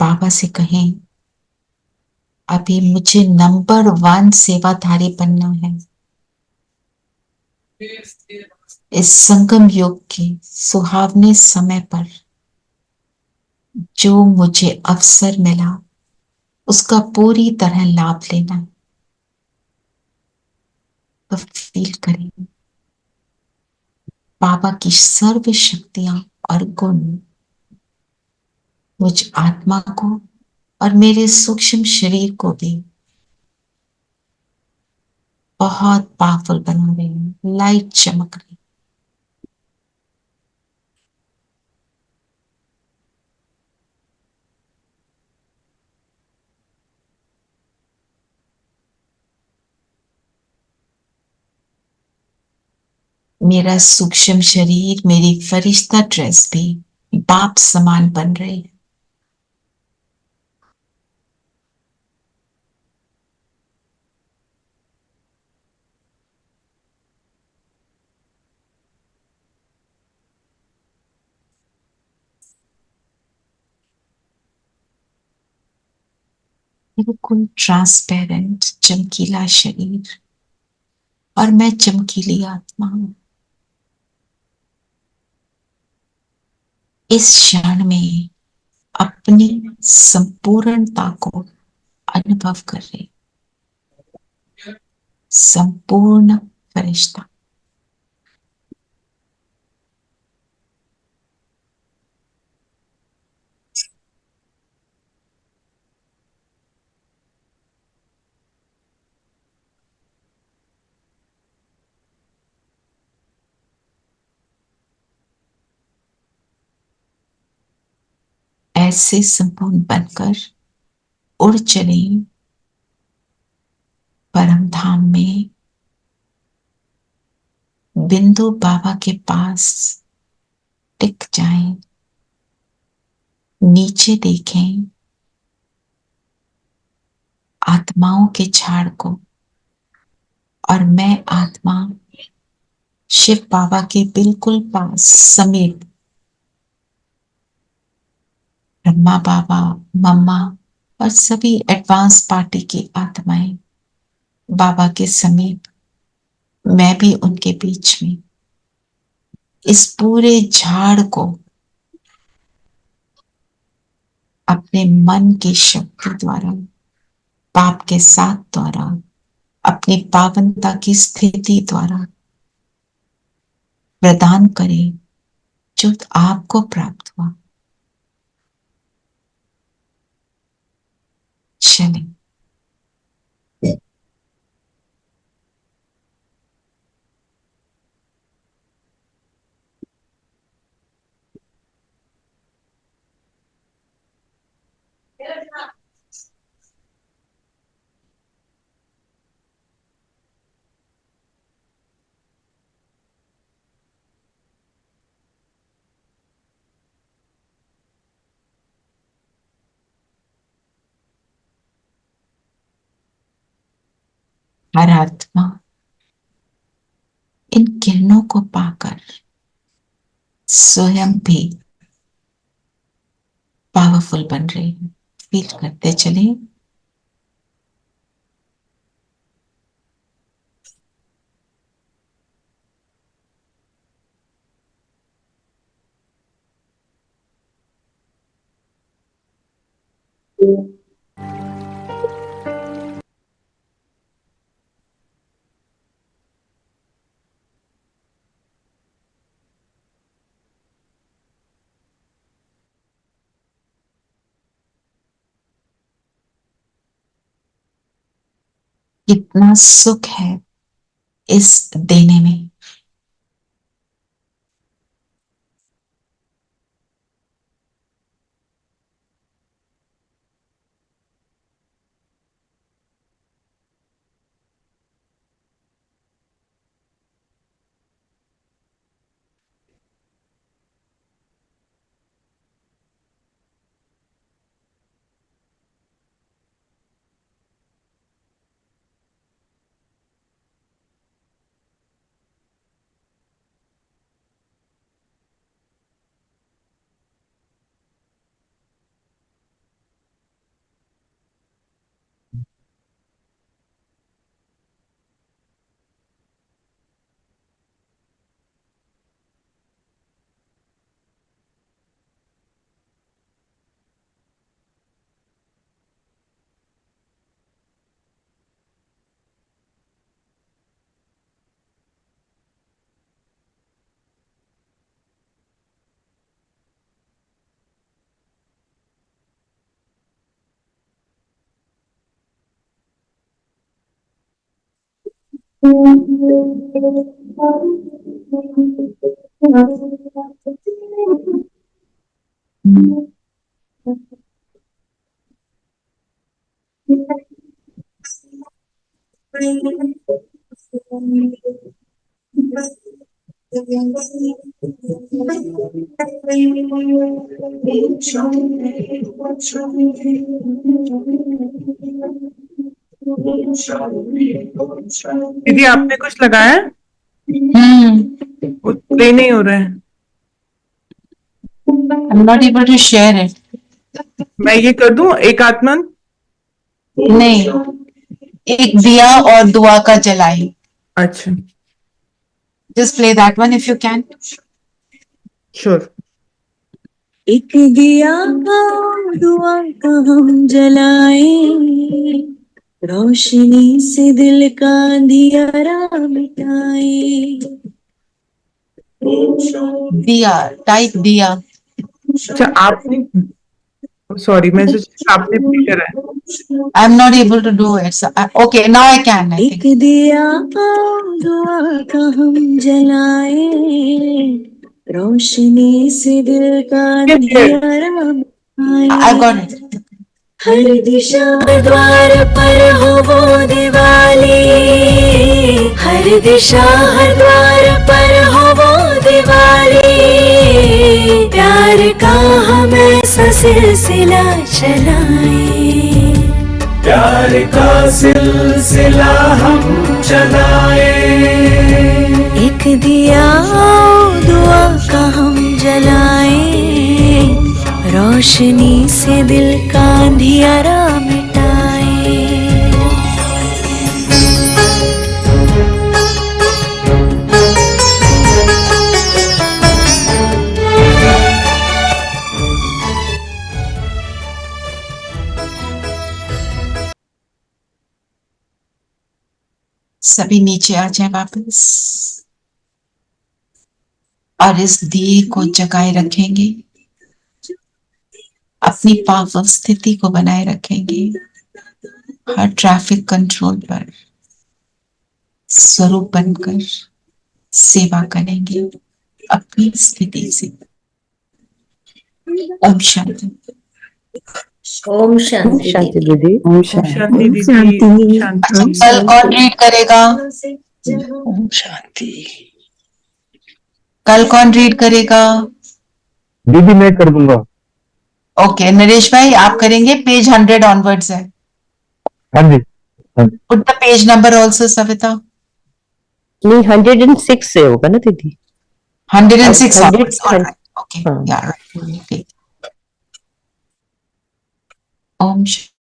बाबा से कहें, अभी मुझे नंबर 1 सेवाधारी बनना है। इस संगम युग के सुहावने समय पर जो मुझे अवसर मिला, उसका पूरी तरह लाभ लेना है। तो फील करें बाबा की सर्व शक्तियां और गुण मुझ आत्मा को और मेरे सूक्ष्म शरीर को भी बहुत पावरफुल बना रहे हैं। लाइट चमक रही। मेरा सूक्ष्म शरीर, मेरी फरिश्ता ड्रेस भी बाप समान बन रही है। बिल्कुल ट्रांसपेरेंट चमकीला शरीर, और मैं चमकीली आत्मा हूं। इस क्षण में अपनी संपूर्णता को अनुभव कर रहे, संपूर्ण फरिश्ता। ऐसे संपूर्ण बनकर उड़ चले परम धाम में। बिंदु बाबा के पास टिक जाएं, नीचे देखें आत्माओं के झाड़ को, और मैं आत्मा शिव बाबा के बिल्कुल पास समीप, ब्रह्मा बाबा, मम्मा और सभी एडवांस पार्टी की आत्माएं बाबा के समीप, मैं भी उनके बीच में। इस पूरे झाड़ को अपने मन की शक्ति द्वारा, बाप के साथ द्वारा अपनी पावनता की स्थिति द्वारा प्रदान करे जो आपको प्राप्त हुआ। चले हर आत्मा इन किरणों को पाकर स्वयं भी पावरफुल बन रही है। फील करते चले। कितना सुख है इस देने में। दीदी आपने कुछ लगाया है? वो प्ले नहीं हो रहा है। I'm not able to share it. मैं ये कर दूं एक आत्मन? नहीं, एक दिया और दुआ का जलाई। अच्छा, Just play that one if you can. Sure. एक दिया दुआ का हम जलाए, रोशनी से दिल का अंधियारा मिटाए। दिया, टाइप दिया। अच्छा आपने, सॉरी मैं सोचा आपने प्ले करा है। I'm not able to do it. So, okay, now I can. I एक think. दिया दुआ का हम जलाए, रोशनी से दिल का अंधियारा मिटाए। I got it. हर दिशा द्वार पर हो वो दिवाली, हर दिशा हर द्वार पर हो वो दिवाली, प्यार का हम ऐसा सिलसिला चलाए, प्यार का सिलसिला हम चलाए। एक दिया दुआ का हम जलाए, रोशनी से दिल का अंधियारा मिटाए। सभी नीचे आ जाए वापस और इस दिए को जगाए रखेंगे, अपनी पावरफुल स्थिति को बनाए रखेंगे। हर ट्रैफिक कंट्रोल पर स्वरूप बनकर सेवा करेंगे अपनी स्थिति से। ओम शांति। ओम शांति शांति दीदी। ओम शांति। शांति दीदी, शांति। कल कौन रीड करेगा? ओम शांति। कल कौन रीड करेगा? दीदी मैं कर दूंगा। ओके नरेश भाई आप करेंगे। पेज 100 ऑनवर्ड्स है। हाँ जी। Put the page number also Savita. नहीं 106 से होगा ना दीदी? 106 100 onwards. All right. Okay. हाँ। Yeah. Right. Om Shanti.